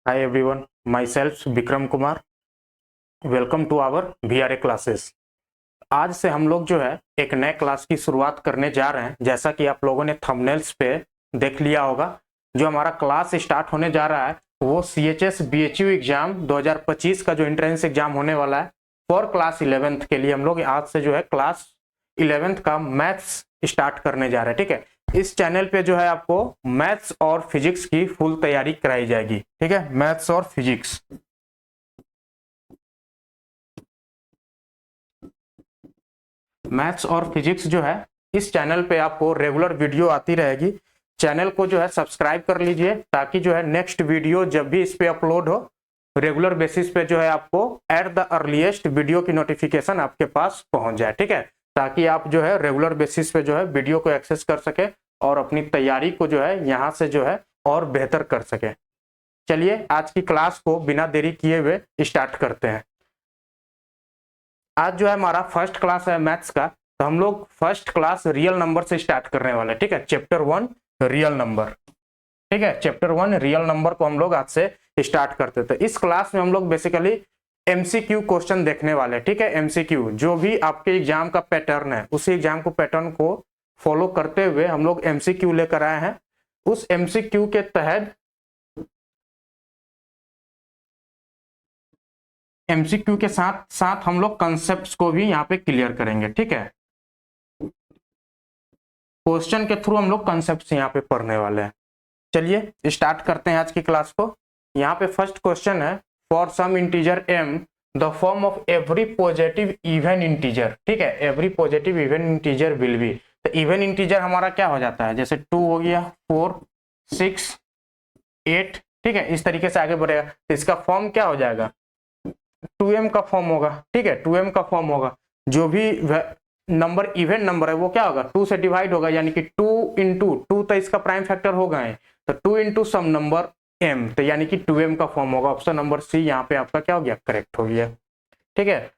Hi everyone, myself Vikram Kumar. Welcome to our VRA classes. आज से हम लोग जो है एक नए क्लास की शुरुआत करने जा रहे हैं। जैसा कि आप लोगों ने थंबनेल्स पे देख लिया होगा, जो हमारा क्लास स्टार्ट होने जा रहा है वो CHS BHU एग्जाम 2025 का जो एंट्रेंस एग्जाम होने वाला है फॉर क्लास 11th के लिए हम लोग आज से जो है क्लास 11th का मैथ्स स्टार्ट करने जा रहे हैं। ठीक है, इस चैनल पे जो है आपको मैथ्स और फिजिक्स की फुल तैयारी कराई जाएगी। ठीक है, मैथ्स और फिजिक्स, मैथ्स और फिजिक्स जो है इस चैनल पे आपको रेगुलर वीडियो आती रहेगी। चैनल को जो है सब्सक्राइब कर लीजिए ताकि जो है नेक्स्ट वीडियो जब भी इस पे अपलोड हो रेगुलर बेसिस पे जो है आपको एट द अर्लीस्ट वीडियो की नोटिफिकेशन आपके पास पहुंच जाए। ठीक है, ताकि आप जो है रेगुलर बेसिस पे जो है वीडियो को एक्सेस कर सके और अपनी तैयारी को जो है यहाँ से जो है और बेहतर कर सके। चलिए आज की क्लास को बिना देरी किए हुए स्टार्ट करते हैं। आज जो है हमारा फर्स्ट क्लास है मैथ्स का, तो हम लोग फर्स्ट क्लास रियल नंबर से स्टार्ट करने वाले हैं। ठीक है, चैप्टर 1 रियल नंबर। ठीक है, चैप्टर 1 रियल नंबर को हम लोग आज से स्टार्ट करते थे। इस क्लास में हम लोग बेसिकली MCQ क्वेश्चन देखने वाले हैं। ठीक है, MCQ जो भी आपके एग्जाम का पैटर्न है उसी एग्जाम को पैटर्न को फॉलो करते हुए हम लोग MCQ लेकर आए हैं। उस MCQ के तहत MCQ के साथ साथ हम लोग कंसेप्ट को भी यहाँ पे क्लियर करेंगे। ठीक है, क्वेश्चन के थ्रू हम लोग कंसेप्ट यहाँ पे पढ़ने वाले हैं। चलिए स्टार्ट करते हैं आज की क्लास को। यहाँ पे फर्स्ट क्वेश्चन है, for some integer m the form of every positive even integer. ठीक है, every positive even integer will be, तो इवन इंटीजर हमारा क्या हो जाता है, जैसे 2 हो गया, 4, 6, 8। ठीक है, इस तरीके से आगे बढ़ेगा तो इसका फॉर्म क्या हो जाएगा, 2m का फॉर्म होगा। ठीक है, 2m का फॉर्म होगा। जो भी नंबर इवन नंबर है वो क्या होगा, 2 से डिवाइड होगा, यानी कि 2 इंटू 2 तो इसका प्राइम फैक्टर होगा है, तो 2 इंटू सम नंबर m, तो यानी कि 2m का फॉर्म होगा। ऑप्शन नंबर सी यहाँ पे आपका क्या हो गया, करेक्ट हो गया। ठीक है,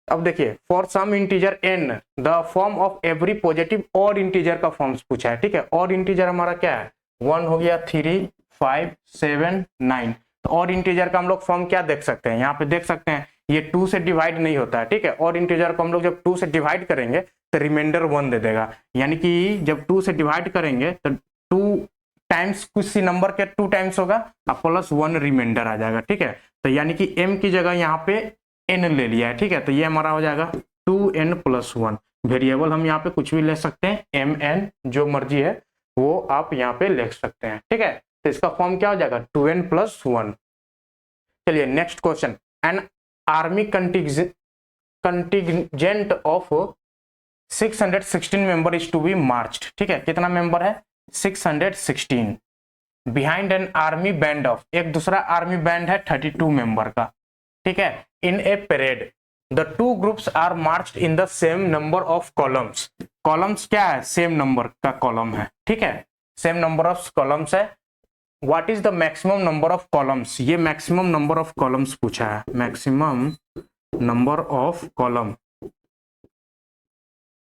अब देखिए for some integer n the form of every positive और इंटीजर का फॉर्म्स पूछा है। ठीक है, और इंटीजर हमारा क्या है, 1 हो गया, 3, 5, 7, 9। तो और इंटीजर का हम लोग फॉर्म क्या देख सकते हैं, यहाँ पे देख सकते हैं ये 2 से डिवाइड नहीं होता है। ठीक है, और इंटीजर को हम लोग जब 2 से डिवाइड करेंगे तो रिमाइंडर 1 दे देगा, यानी कि जब 2 से डिवाइड करेंगे तो 2 टाइम्स किसी नंबर के 2 टाइम्स होगा और प्लस 1 रिमाइंडर आ जाएगा। ठीक है, तो यानी कि m की जगह यहाँ पे n ले लिया है। ठीक है, तो ये हमारा हो जाएगा 2n प्लस 1। वेरिएबल हम यहाँ पे कुछ भी ले सकते हैं, mn जो मर्जी है वो आप यहाँ पे लिख सकते हैं। ठीक है, तो इसका फॉर्म क्या हो जाएगा, 2n प्लस 1। चलिए next question, an army contingent of 616 member is to be marched. ठीक है, कितना मेंबर है, 616। Behind an army band of, एक दूसरा आर्मी बैंड है 32 मेंबर का। ठीक है, in a parade the two groups are marched in the same number of columns. Columns क्या है, सेम नंबर का कॉलम है। ठीक है, सेम नंबर ऑफ कॉलम्स है। What is the maximum number of columns, ये मैक्सिमम नंबर ऑफ कॉलम्स पूछा है, मैक्सिमम नंबर ऑफ कॉलम।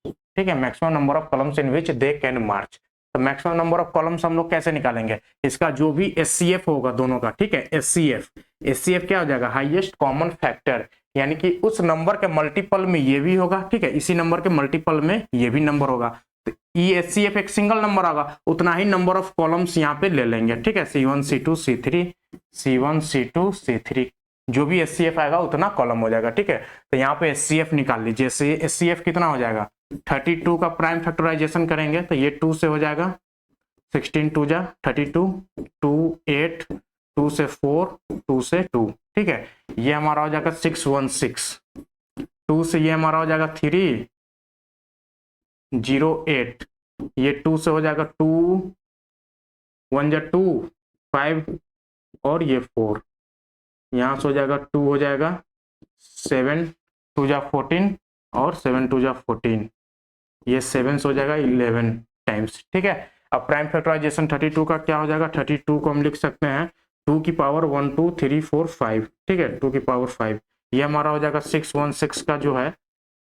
ठीक है, maximum number of columns in which they can march. तो मैक्सिमम नंबर ऑफ कॉलम्स हम लोग कैसे निकालेंगे, इसका जो भी SCF होगा दोनों का। ठीक है, SCF क्या हो जाएगा, हाईएस्ट कॉमन फैक्टर, यानी कि उस नंबर के मल्टीपल में ये भी होगा। ठीक है, इसी नंबर के मल्टीपल में ये भी नंबर होगा, तो ये SCF एक सिंगल नंबर होगा, उतना ही नंबर ऑफ कॉलम्स यहाँ पे ले लेंगे। ठीक है, C1 C2 C3 C1 C2 C3 जो भी SCF आएगा उतना कॉलम हो जाएगा। ठीक है, तो यहाँ पे SCF निकाल लीजिए। SCF कितना हो जाएगा, 32 का प्राइम फैक्टराइजेशन करेंगे तो ये 2 से हो जाएगा, 16 2 जा 32, 2 8, 2 से 4, 2 से 2। ठीक है, ये हमारा हो जाएगा 616, 2 से ये हमारा हो जाएगा 3 0 8, ये 2 से हो जाएगा 2 1 जा 2 5 और ये 4, यहाँ से हो जाएगा 2 हो जाएगा 7 2 जा 14 और 7 2 जा 14, ये 7 हो जाएगा 11 टाइम्स। ठीक है, अब प्राइम फैक्टराइजेशन 32 का क्या हो जाएगा, 32 को हम लिख सकते हैं 2 की पावर 1 2 3 4 5। ठीक है, 2 की पावर 5, ये हमारा हो जाएगा 616 का जो है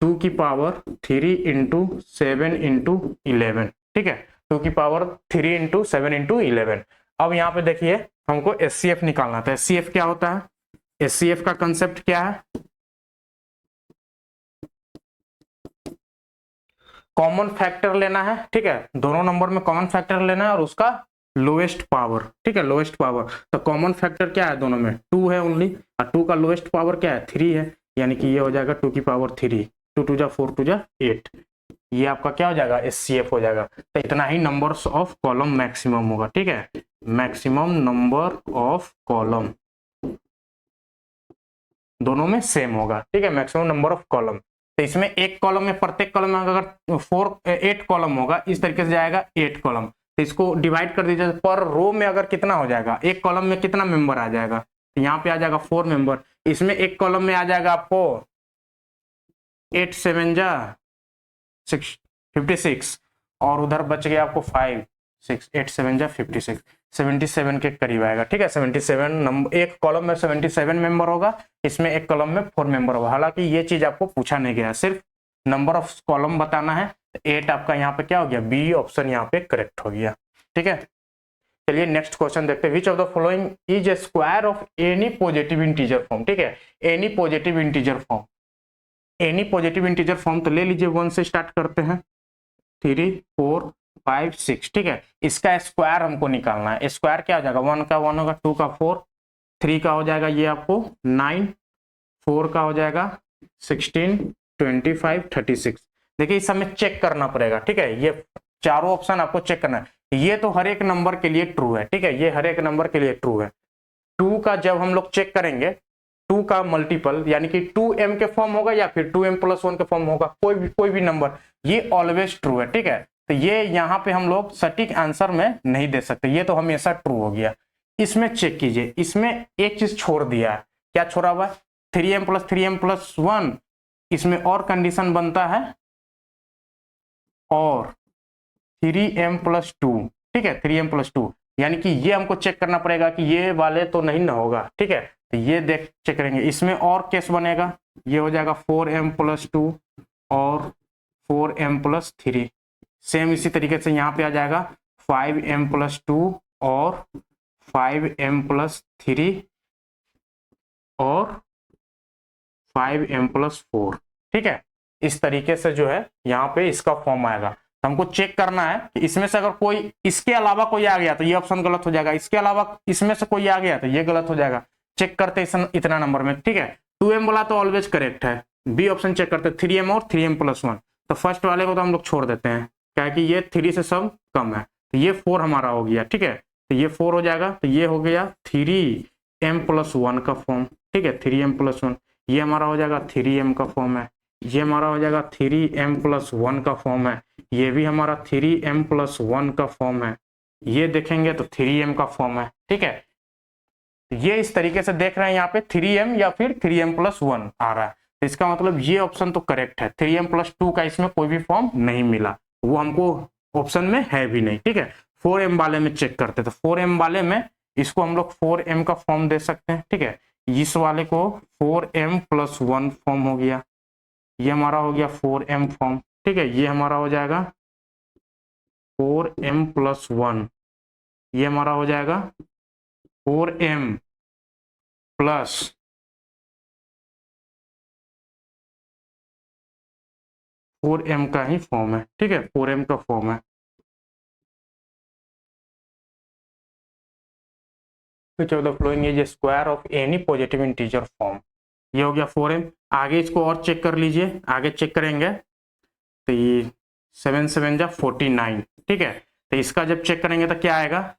2 की पावर 3 इंटू 7 इंटू 11। ठीक है, 2 की पावर 3 इंटू 7 इंटू 11। अब यहाँ पे देखिए हमको एचसीएफ निकालना था। एचसीएफ क्या होता है? एचसीएफ का कंसेप्ट क्या है? कॉमन फैक्टर लेना है, ठीक है, दोनों नंबर में कॉमन फैक्टर लेना है और उसका लोएस्ट पावर, ठीक है, लोएस्ट पावर। तो कॉमन फैक्टर क्या है दोनों में? 2 है ओनली, और 2 का लोएस्ट पावर क्या है? 3 है, यानी कि ये हो जाएगा 2 की पावर 3, 2 2 जा 4 2 जा 8, ये आपका क्या हो जाएगा? एचसीएफ हो जाएगा। तो इतना ही नंबर्स ऑफ कॉलम मैक्सिमम होगा, ठीक है, मैक्सिमम नंबर ऑफ कॉलम दोनों में सेम होगा, ठीक है, मैक्सिमम नंबर ऑफ कॉलम। तो इसमें एक कॉलम में, प्रत्येक कॉलम में अगर 8 कॉलम होगा, इस तरीके से जाएगा 8 कॉलम, तो इसको डिवाइड कर दीजिए पर रो में अगर कितना हो जाएगा, एक कॉलम में कितना मेंबर आ जाएगा? तो यहाँ पे आ जाएगा 4 मेंबर। इसमें एक कॉलम में आ जाएगा आपको 8 7 जा 56, और उधर बच गया आपको 5 6 8 7 जा 56, 77 के करीब आएगा, ठीक है, 77 नंबर, एक कॉलम में 77 मेंबर होगा, इसमें एक कॉलम में 4 मेंबर होगा। हालांकि ये चीज आपको पूछा नहीं गया, सिर्फ नंबर ऑफ कॉलम बताना है। 8 आपका यहाँ पे क्या हो गया? बी ऑप्शन यहाँ पे करेक्ट हो गया, ठीक है। चलिए नेक्स्ट क्वेश्चन देखते हैं। Which of the following is a square of any positive integer form, ठीक है, any positive integer form, any positive integer form. तो ले लीजिए 1 से स्टार्ट करते हैं, 3 4 5 6, ठीक है, इसका स्क्वायर हमको निकालना है। स्क्वायर क्या हो जाएगा? 1 का 1 होगा, 2 का 4, 3 का हो जाएगा ये आपको 9, 4 का हो जाएगा 16 25 36। देखिए इस समय चेक करना पड़ेगा, ठीक है, ये चारों ऑप्शन आपको चेक करना है। ये तो हर एक नंबर के लिए ट्रू है, ठीक है, ये हर एक नंबर के लिए ट्रू है। 2 का जब हम लोग चेक करेंगे, 2 का मल्टीपल यानी कि 2m के फॉर्म होगा या फिर 2m+1 के फॉर्म होगा, कोई भी नंबर, ये ऑलवेज ट्रू है, ठीक है। तो ये यहाँ पे हम लोग सटीक आंसर में नहीं दे सकते, ये तो हमेशा ट्रू हो गया। इसमें चेक कीजिए, इसमें एक चीज छोड़ दिया है। क्या छोड़ा हुआ है? 3m+3m+1, इसमें और कंडीशन बनता है और 3m+2, ठीक है, 3m+2, यानी कि ये हमको चेक करना पड़ेगा कि ये वाले तो नहीं ना होगा, ठीक है। तो ये देख चेक करेंगे, इसमें और केस बनेगा, ये हो जाएगा 4m+2 और 4m+3। सेम इसी तरीके से यहाँ पे आ जाएगा 5m+2 और 5m+3 और 5m+4, ठीक है। इस तरीके से जो है यहाँ पे इसका फॉर्म आएगा। तो हमको चेक करना है कि इसमें से अगर कोई इसके अलावा कोई आ गया तो ये ऑप्शन गलत हो जाएगा, इसके अलावा इसमें से कोई आ गया तो ये गलत हो जाएगा। चेक करते इतना नंबर में, ठीक है। 2m वाला तो ऑलवेज करेक्ट है, बी ऑप्शन चेक करते 3m और 3m+1। तो फर्स्ट वाले को तो हम लोग छोड़ देते हैं, क्या कि ये 3 से सब कम है, तो ये 4 हमारा हो गया, ठीक है, तो ये 4 हो जाएगा। तो ये हो गया 3m+1 का फॉर्म, ठीक है, 3m+1, ये हमारा हो जाएगा 3m का फॉर्म है, ये हमारा हो जाएगा 3m+1 का फॉर्म है, ये भी हमारा 3m+1 का फॉर्म है, ये देखेंगे तो 3m का फॉर्म है, ठीक है। ये इस तरीके से देख रहे हैं, यहाँ पे 3m या फिर 3m+1 आ रहा है, तो इसका मतलब ये ऑप्शन तो करेक्ट है। 3m+2 का इसमें कोई भी फॉर्म नहीं मिला, वो हमको ऑप्शन में है भी नहीं, ठीक है। 4m वाले में चेक करते, तो 4m वाले में इसको हम लोग 4m का फॉर्म दे सकते हैं, ठीक है। इस वाले को 4m+1 फॉर्म हो गया, ये हमारा हो गया 4m फॉर्म, ठीक है, ये हमारा हो जाएगा 4m+1, ये हमारा हो जाएगा 4m प्लस 4m का ही फॉर्म है, ठीक है, 4m का फॉर्म है। Which of the following is a square of any positive integer form? ये हो गया 4m। आगे इसको और चेक कर लीजिए, आगे चेक करेंगे तो ये 7 7 जा 49, ठीक है। तो इसका जब चेक करेंगे तो क्या आएगा?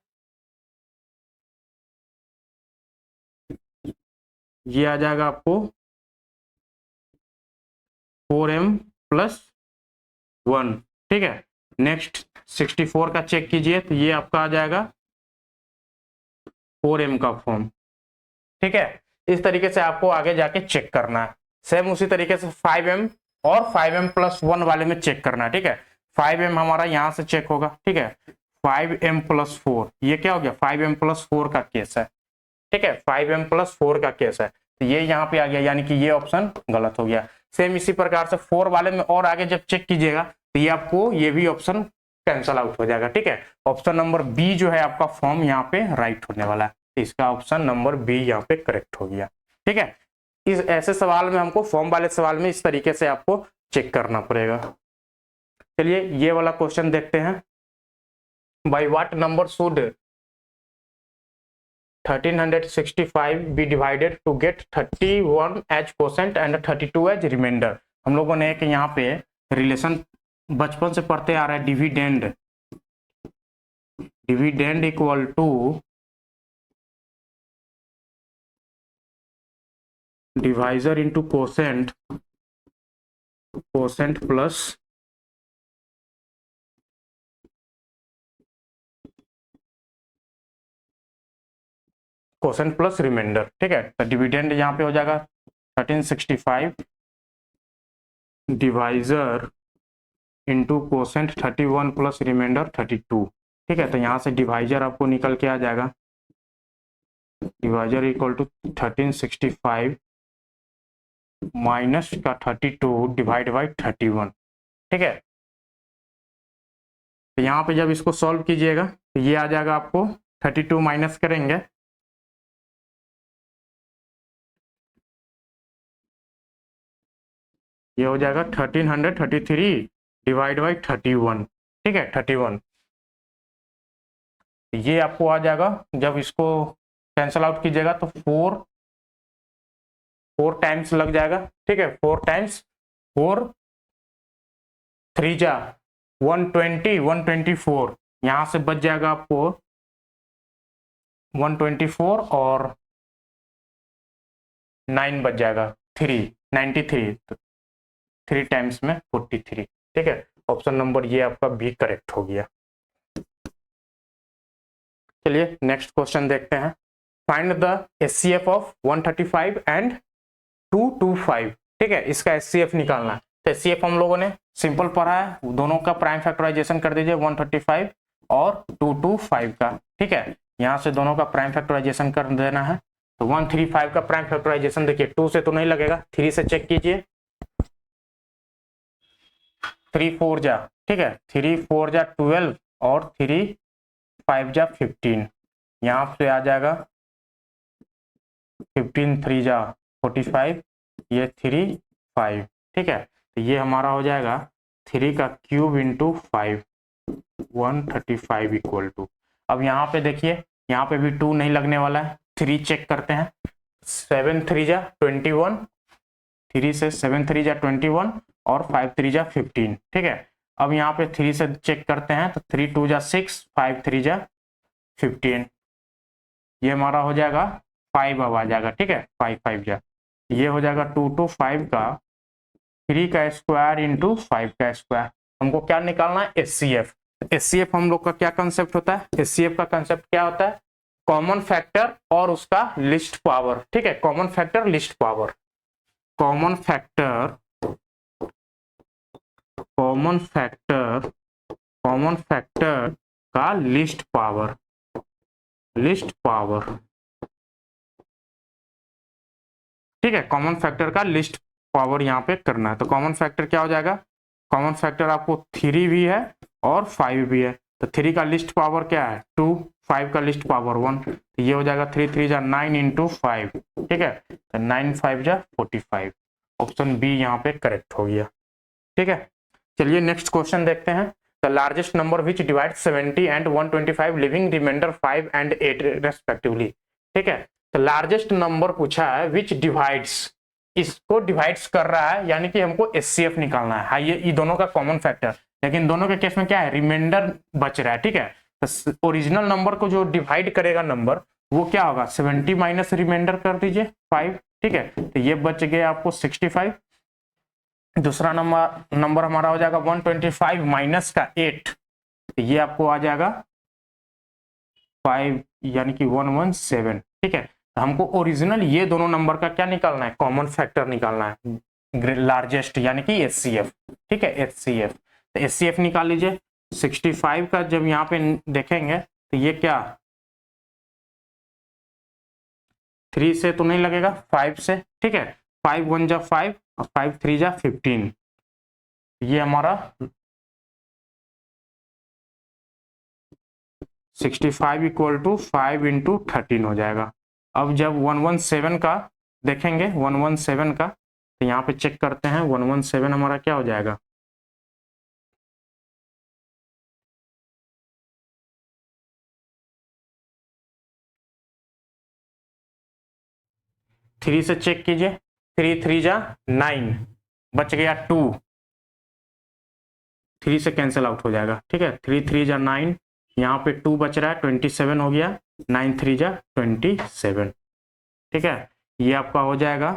ये आ जाएगा आपको 4m+1, ठीक है। नेक्स्ट 64 का चेक कीजिए, तो ये आपका आ जाएगा 4m का फॉर्म, ठीक है। इस तरीके से आपको आगे जाके चेक करना है। सेम उसी तरीके से 5m और 5m+1 वाले में चेक करना है, ठीक है। 5m हमारा यहाँ से चेक होगा, ठीक है। 5m+4, ये क्या हो गया? 5m+4 का केस है, ठीक है, 5m+4 का केस है, तो ये यहाँ पे आ गया, यानी कि ये ऑप्शन गलत हो गया। सेम इसी प्रकार से 4 वाले में और आगे जब चेक कीजिएगा तो ये आपको ये भी ऑप्शन कैंसल आउट हो जाएगा, ठीक है। ऑप्शन नंबर बी जो है आपका फॉर्म यहाँ पे राइट होने वाला है। इसका ऑप्शन नंबर बी यहाँ पे करेक्ट हो गया। ठीक है, इस ऐसे सवाल में हमको फॉर्म वाले सवाल में इस तरीके से आपको चेक करना पड़ेगा। चलिए ये वाला क्वेश्चन देखते हैं। By what number should 1365 be divided to get 31 as quotient and 32 as remainder। हम लोगों ने एक यहाँ पे रिलेशन बचपन से पढ़ते आ रहा है, dividend, dividend equal to divisor into quotient, quotient plus quotient plus remainder. ठीक है, तो डिविडेंड यहाँ पे हो जाएगा 1365 divisor into quotient 31 plus remainder 32। ठीक है, तो यहाँ से डिवाइजर आपको निकल के आ जाएगा, डिवाइजर इक्वल टू 1365 माइनस का 32 डिवाइड बाई 31। ठीक है, तो यहाँ पे जब इसको सॉल्व कीजिएगा तो ये आ जाएगा आपको 32 माइनस करेंगे ये हो जाएगा 1333 डिवाइड बाई 31। ठीक है, 31 ये आपको आ जाएगा, जब इसको कैंसल आउट कीजिएगा तो 4 टाइम्स लग जाएगा। ठीक है, 4 टाइम्स 4 3 जा 120 124, यहां से बच जाएगा आपको 124 और 9 बच जाएगा 393, तो 3 टाइम्स में 43। ठीक है, ऑप्शन नंबर ये आपका बी करेक्ट हो गया। चलिए नेक्स्ट क्वेश्चन देखते हैं। Find the HCF of 135 and 225। ठीक है, इसका एचसीएफ निकालना है। तो एचसीएफ हम लोगों ने सिंपल पढ़ा है, दोनों का प्राइम फैक्टराइजेशन कर दीजिए, 135 और 225 का। ठीक है, यहां से दोनों का प्राइम फैक्टराइजेशन कर देना है। तो 135 का प्राइम फैक्टराइजेशन देखिए 2 से तो नहीं लगेगा, 3 से चेक कीजिए, 3 4 जा। ठीक है, 3 4 जा 12 और 3 5 जा 15, यहाँ से आ जाएगा 15 3 जा 45, ये 3 5। ठीक है, तो ये हमारा हो जाएगा 3 का क्यूब इंटू 5 135 इक्वल टू। अब यहाँ पे देखिए, यहाँ पे भी 2 नहीं लगने वाला है, 3 चेक करते हैं, 7 3 जा 21, 3 से 7 3 जा 21 और 5 3 जा 15। ठीक है, अब यहाँ पे 3 से चेक करते हैं तो 3 2 जा 6, 5 3 जा 15, ये हमारा हो जाएगा 5 अब आ जाएगा। ठीक है, 5 5 जा, ये हो जाएगा 2 2 5 का 3 का स्क्वायर इंटू 5 का स्क्वायर। हमको क्या निकालना है, एचसीएफ। एचसीएफ हम लोग का क्या कंसेप्ट होता है, एचसीएफ का कंसेप्ट क्या होता है, कॉमन फैक्टर और उसका लिस्ट पावर। ठीक है, common factor list power, common factor common factor common factor का लिस्ट पावर, लिस्ट पावर। ठीक है, कॉमन फैक्टर का लिस्ट पावर यहाँ पे करना है। तो कॉमन फैक्टर क्या हो जाएगा, कॉमन फैक्टर आपको 3 भी है और 5 भी है, तो 3 का लिस्ट पावर क्या है 2, 5 का लिस्ट पावर 1, तो ये हो जाएगा 3 3 जा 9 इंटू 5। ठीक है, तो 9 5 जा 45, ऑप्शन बी यहाँ पे करेक्ट हो गया। ठीक है, चलिए नेक्स्ट क्वेश्चन देखते हैं। The largest number which divide 70 and 125 living remainder 5 and 8 respectively. ठीक है, तो लार्जेस्ट नंबर पूछा है विच डिवाइड्स, इसको डिवाइड्स कर रहा है, यानी कि हमको एचसीएफ निकालना है। हाँ, ये दोनों का कॉमन फैक्टर, लेकिन दोनों के केस में क्या है, रिमाइंडर बच रहा है। ठीक है, तो ओरिजिनल नंबर को जो डिवाइड करेगा नंबर, वो क्या होगा 70 माइनस रिमाइंडर कर दीजिए 5। ठीक है, तो ये बच गया आपको 65। दूसरा नंबर हमारा हो जाएगा 125 माइनस का 8, तो ये आपको आ जाएगा 5 यानी कि 117। ठीक है, तो हमको ओरिजिनल ये दोनों नंबर का क्या निकालना है, कॉमन फैक्टर निकालना है, लार्जेस्ट यानी कि एचसीएफ। ठीक है, एचसीएफ, तो एचसीएफ निकाल लीजिए। 65 का जब यहाँ पे देखेंगे तो ये क्या 3 से तो नहीं लगेगा, 5 से। ठीक है, 5 1 जा 5 और 5 3 जा 15, ये हमारा 65 इक्वल टू 5 इंटू 13 हो जाएगा। अब जब 117 का देखेंगे, 117 का, तो यहाँ पे चेक करते हैं 117 हमारा क्या हो जाएगा। थ्री से चेक कीजिए, 3 3 जा 9, बच गया 2, 3 से कैंसिल आउट हो जाएगा। ठीक है, 3 3 जा 9, यहाँ पे 2 बच रहा है, 27 हो गया, 9 3 जा 27। ठीक है, ये आपका हो जाएगा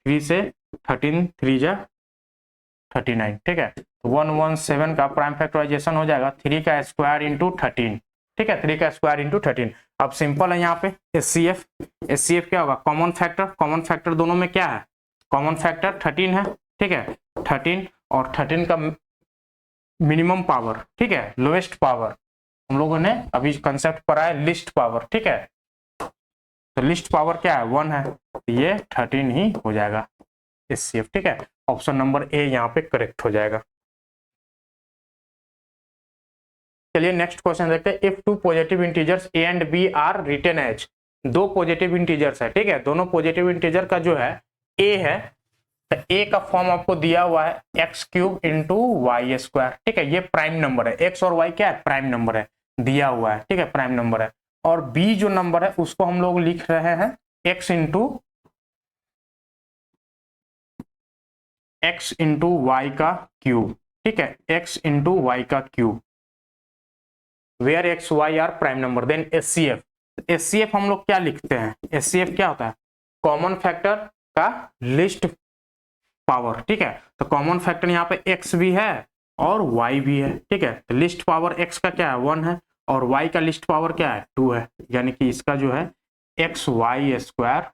3 से 13 3 जा 39। ठीक है, 117 का प्राइम फैक्टराइजेशन हो जाएगा 3 का स्क्वायर इंटू 13। ठीक है, 3 का स्क्वायर इंटू 13। अब सिंपल है, यहाँ पे एचसीएफ, एचसीएफ क्या होगा, कॉमन फैक्टर, कॉमन फैक्टर दोनों में क्या है, कॉमन फैक्टर 13 है। ठीक है, 13 और 13 का मिनिमम पावर, ठीक है, लोएस्ट पावर, हम लोगों ने अभी कंसेप्ट पढ़ा है लिस्ट पावर। ठीक है, तो लिस्ट पावर क्या है, 1 है, तो ये 13 ही हो जाएगा एचसीएफ। ठीक है, ऑप्शन नंबर ए यहाँ पे करेक्ट हो जाएगा। चलिए नेक्स्ट क्वेश्चन देखते हैं। If two positive integers a and b are written as, दो पॉजिटिव इंटीजर्स है। ठीक है, दोनों पॉजिटिव इंटीजर का जो है ए है, तो ए का फॉर्म आपको दिया हुआ है x cube into y square. ठीक है, ये प्राइम नंबर है, एक्स और वाई क्या है, प्राइम नंबर है, दिया हुआ है। ठीक है, प्राइम नंबर है। और बी जो नंबर है उसको हम लोग लिख रहे हैं एक्स इंटू वाई का क्यूब। ठीक है, एक्स इंटू वाई का cube, where x y are prime number. Then HCF, HCF हम लोग क्या लिखते हैं, एचसीएफ क्या होता है, कॉमन फैक्टर का लिस्ट पावर। ठीक है, तो कॉमन फैक्टर यहाँ पे एक्स भी है और वाई भी है। ठीक है, तो लिस्ट पावर एक्स का क्या है, 1 है, और वाई का लिस्ट पावर क्या है, 2 है, यानी कि इसका जो है एक्स वाई स्क्वायर,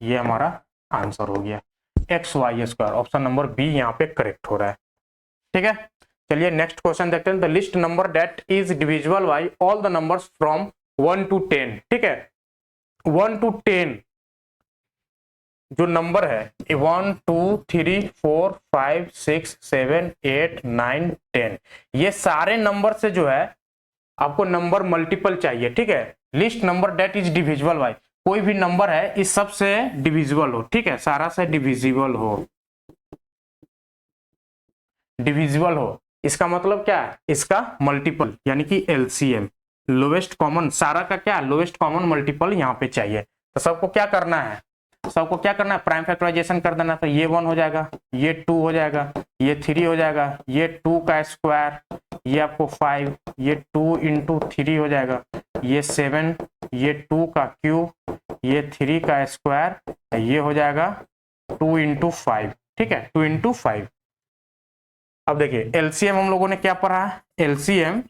ये हमारा आंसर हो गया, x y square. Option number B यहाँ पे करेक्ट हो रहा है। ठीक है, चलिए नेक्स्ट क्वेश्चन देखते हैं। The least number that is divisible by all the numbers from 1 to 10। ठीक है, 1 to 10 जो नंबर है 1 2 3 4 5 6 7 8 9 10, ये सारे नंबर से जो है आपको नंबर मल्टीपल चाहिए। ठीक है, list number that is divisible by, कोई भी नंबर है इस सब से डिविजिबल हो। ठीक है, सारा से डिविजिबल हो, डिविजिबल हो, इसका मतलब क्या है, इसका मल्टीपल यानी कि एलसीएम, लोवेस्ट कॉमन, सारा का क्या लोवेस्ट कॉमन मल्टीपल यहाँ पे चाहिए। तो सबको क्या करना है, सबको क्या करना है, प्राइम फैक्टराइजेशन कर देना। तो ये 1 हो जाएगा, ये 2 हो जाएगा, ये 3 हो जाएगा, ये 2 का स्क्वायर, ये आपको 5, ये 2 इंटू 3 हो जाएगा, ये 7, ये 2 का क्यूब, ये 3 का स्क्वायर, ये हो जाएगा 2 इंटू 5। ठीक है, 2 इंटू 5। अब देखिए एलसीएम हम लोगों ने क्या पढ़ा है, LCM,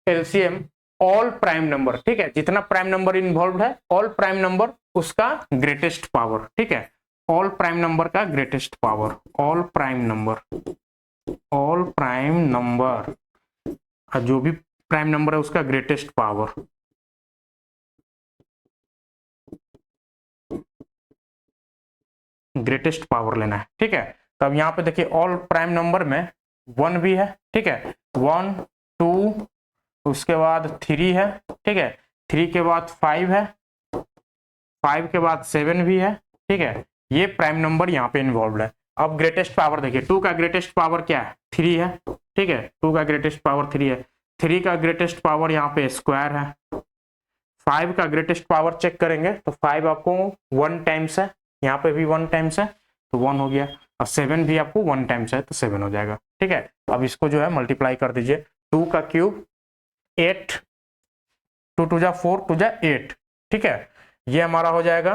LCM all prime number. ठीक है, जितना प्राइम नंबर इन्वॉल्व है, ऑल प्राइम नंबर उसका ग्रेटेस्ट पावर। ठीक है, ऑल प्राइम नंबर का greatest power, all prime number, all prime number, जो भी प्राइम नंबर है उसका ग्रेटेस्ट पावर। ग्रेटेस्ट पावर लेना है। ठीक है, तब यहाँ पे देखिए ऑल प्राइम नंबर में 1 भी है। ठीक है, 1 2, उसके बाद 3 है। ठीक है, 3 के बाद 5 है, 5 के बाद 7 भी है। ठीक है, ये प्राइम नंबर यहाँ पे इन्वॉल्व है। अब ग्रेटेस्ट पावर देखिए, 2 का ग्रेटेस्ट पावर क्या है, 3 है। ठीक है, 2 का ग्रेटेस्ट पावर 3 है, 3 का ग्रेटेस्ट पावर यहाँ पे स्क्वायर है। 5 का ग्रेटेस्ट पावर चेक करेंगे तो 5 आपको 1 टाइम्स है, यहाँ पे भी 1 टाइम्स है, तो 1 हो गया। और 7 भी आपको 1 टाइम्स है, तो 7 हो जाएगा। ठीक है, अब इसको जो है मल्टीप्लाई कर दीजिए, 2 का क्यूब 8, 2 2 जा 4, 2 जा 8। ठीक है, ये हमारा हो जाएगा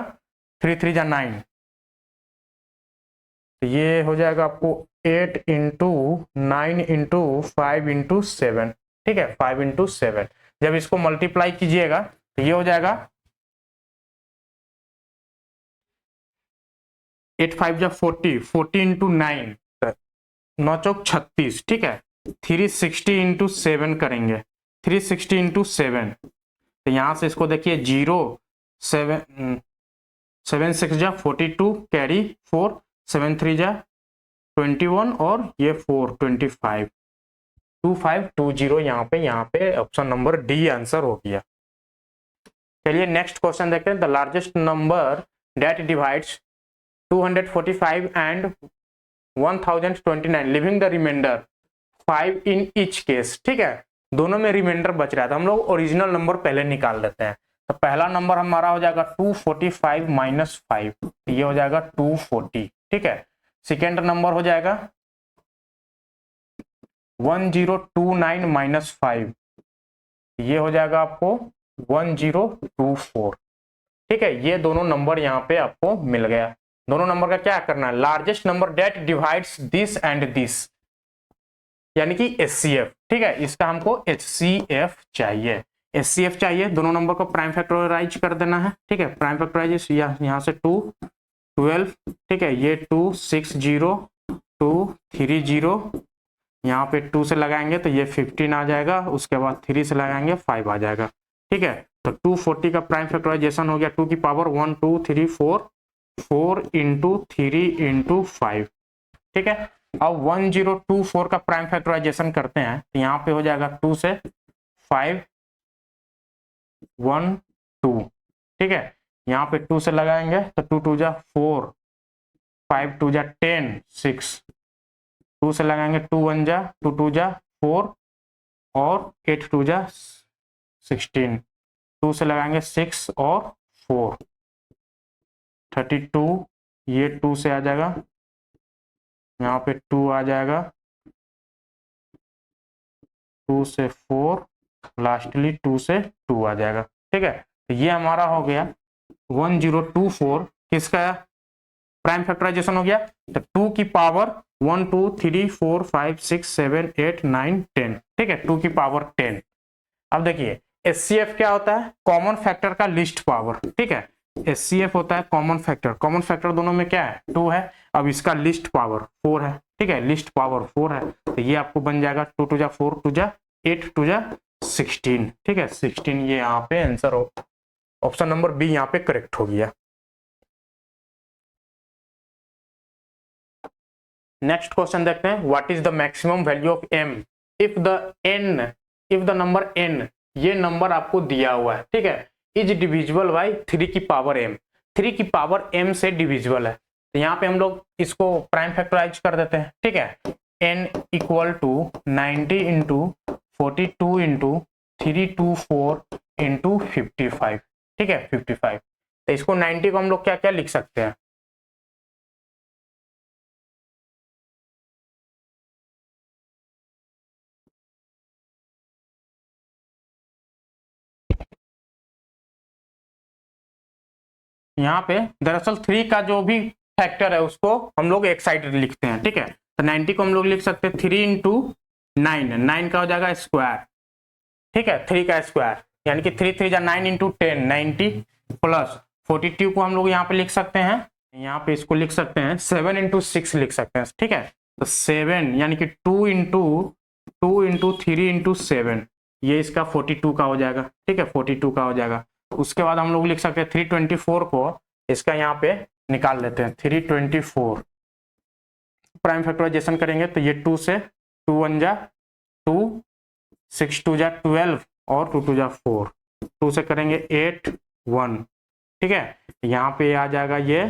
3 3 जा 9, तो ये हो जाएगा आपको 8 इंटू 9 इंटू 5 इंटू 7। ठीक है, 5 इंटू 7, जब इसको मल्टीप्लाई कीजिएगा तो ये हो जाएगा 8 5 जा 40, 40 इंटू 9, 9 चौक 36। ठीक है, 360 इंटू 7 करेंगे, 360 इंटू 7, तो यहाँ से इसको देखिए 0 7 7 6 जा 42, कैरी 4, 7 3 जा 21, और ये 4 25। 2520 यहाँ पे ऑप्शन नंबर डी आंसर हो गया। चलिए नेक्स्ट क्वेश्चन देखते हैं। The largest number that divides 245 and 1029 living the remainder 5 in each case. ठीक है, दोनों में रिमाइंडर बच रहा है, तो हम लोग ओरिजिनल नंबर पहले निकाल लेते हैं। तो पहला नंबर हमारा हो जाएगा 245 माइनस 5, ये हो जाएगा 240। ठीक है, सेकेंड नंबर हो जाएगा 1029 माइनस 5, ये हो जाएगा आपको 1024। ठीक है, ये दोनों नंबर यहाँ पे आपको मिल गया। दोनों नंबर का क्या करना है, largest number that divides this and this, यानी कि HCF। ठीक है, इसका हमको HCF चाहिए, HCF चाहिए। दोनों नंबर को प्राइम फैक्टराइज कर देना है। ठीक है, प्राइम फैक्टराइज यहाँ से 2 12, ठीक है, ये 2 6 0 2 3 0, यहाँ पे 2 से लगाएंगे तो ये 15 आ जाएगा, उसके बाद 3 से लगाएंगे 5 आ जाएगा। ठीक है, तो 240 का प्राइम फैक्टराइजेशन हो गया 2 की पावर 1 2 3 4 4 इंटू 3 इंटू 5। ठीक है, अब 1024 का प्राइम फैक्टराइजेशन करते हैं तो यहाँ पे हो जाएगा 2 से 5 1 2। ठीक है, यहाँ पे 2 से लगाएंगे तो 2 2 जा 4 5 2 जा 10 6, 2 से लगाएंगे 2 1 जा 2 2 जा 4 और 8 2 जा 16, 2 से लगाएंगे 6 और 4 32, ये 2 से आ जाएगा, यहाँ पे 2 आ जाएगा, 2 से 4, लास्टली 2 से 2 आ जाएगा। ठीक है, तो ये हमारा हो गया 1024 किसका प्राइम फैक्टराइजेशन हो गया, तो 2 की पावर 1 2 3 4 5 6 7 8 9 10। ठीक है, 2 की पावर 10। अब देखिए HCF क्या होता है, कॉमन फैक्टर का लिस्ट पावर। ठीक है, HCF होता है कॉमन फैक्टर, कॉमन फैक्टर दोनों में क्या है 2 है, अब इसका लिस्ट पावर 4 है। ठीक है, लिस्ट पावर 4 है, तो ये आपको बन जाएगा 2 2 जा 4 2 जा 8 2 जा 16। ठीक है, 16 ये यहाँ पे आंसर हो, ऑप्शन नंबर बी यहाँ पे करेक्ट हो गया। नेक्स्ट क्वेश्चन देखते हैं, what is the maximum value of m if the number n, ये नंबर आपको दिया हुआ है। ठीक है, इज डिविजिबल बाई 3 की पावर m, 3 की पावर m से डिविजिबल है, तो यहाँ पे हम लोग इसको प्राइम फैक्टराइज कर देते हैं। ठीक है, n equal to 90 into 42 into 324 into 55। ठीक है, 55, तो इसको 90 को हम लोग क्या क्या लिख सकते हैं, यहाँ पे दरअसल 3 का जो भी फैक्टर है उसको हम लोग एक साइड लिखते हैं। ठीक है, तो 90 को हम लोग लिख सकते हैं 3 इंटू 9, 9 का हो जाएगा स्क्वायर। ठीक है, 3 का स्क्वायर यानी कि 3 3 जा 9 इंटू 10 90 प्लस 42 को हम लोग यहाँ पे लिख सकते हैं, यहाँ पे इसको लिख सकते हैं 7 इंटू 6 लिख सकते हैं। ठीक है, तो 7 यानी कि 2 इंटू 3 इंटू 7, ये इसका 42 का हो जाएगा। ठीक है, 42 का हो जाएगा। उसके बाद हम लोग लिख सकते हैं 324 को इसका यहाँ पे निकाल लेते हैं, 324 प्राइम फैक्टराइजेशन करेंगे तो ये 2 से 2 1 जा 2 6 2 जा 12 और 2 2 जा 4, 2 से करेंगे 8 1। ठीक है, यहाँ पे आ जाएगा ये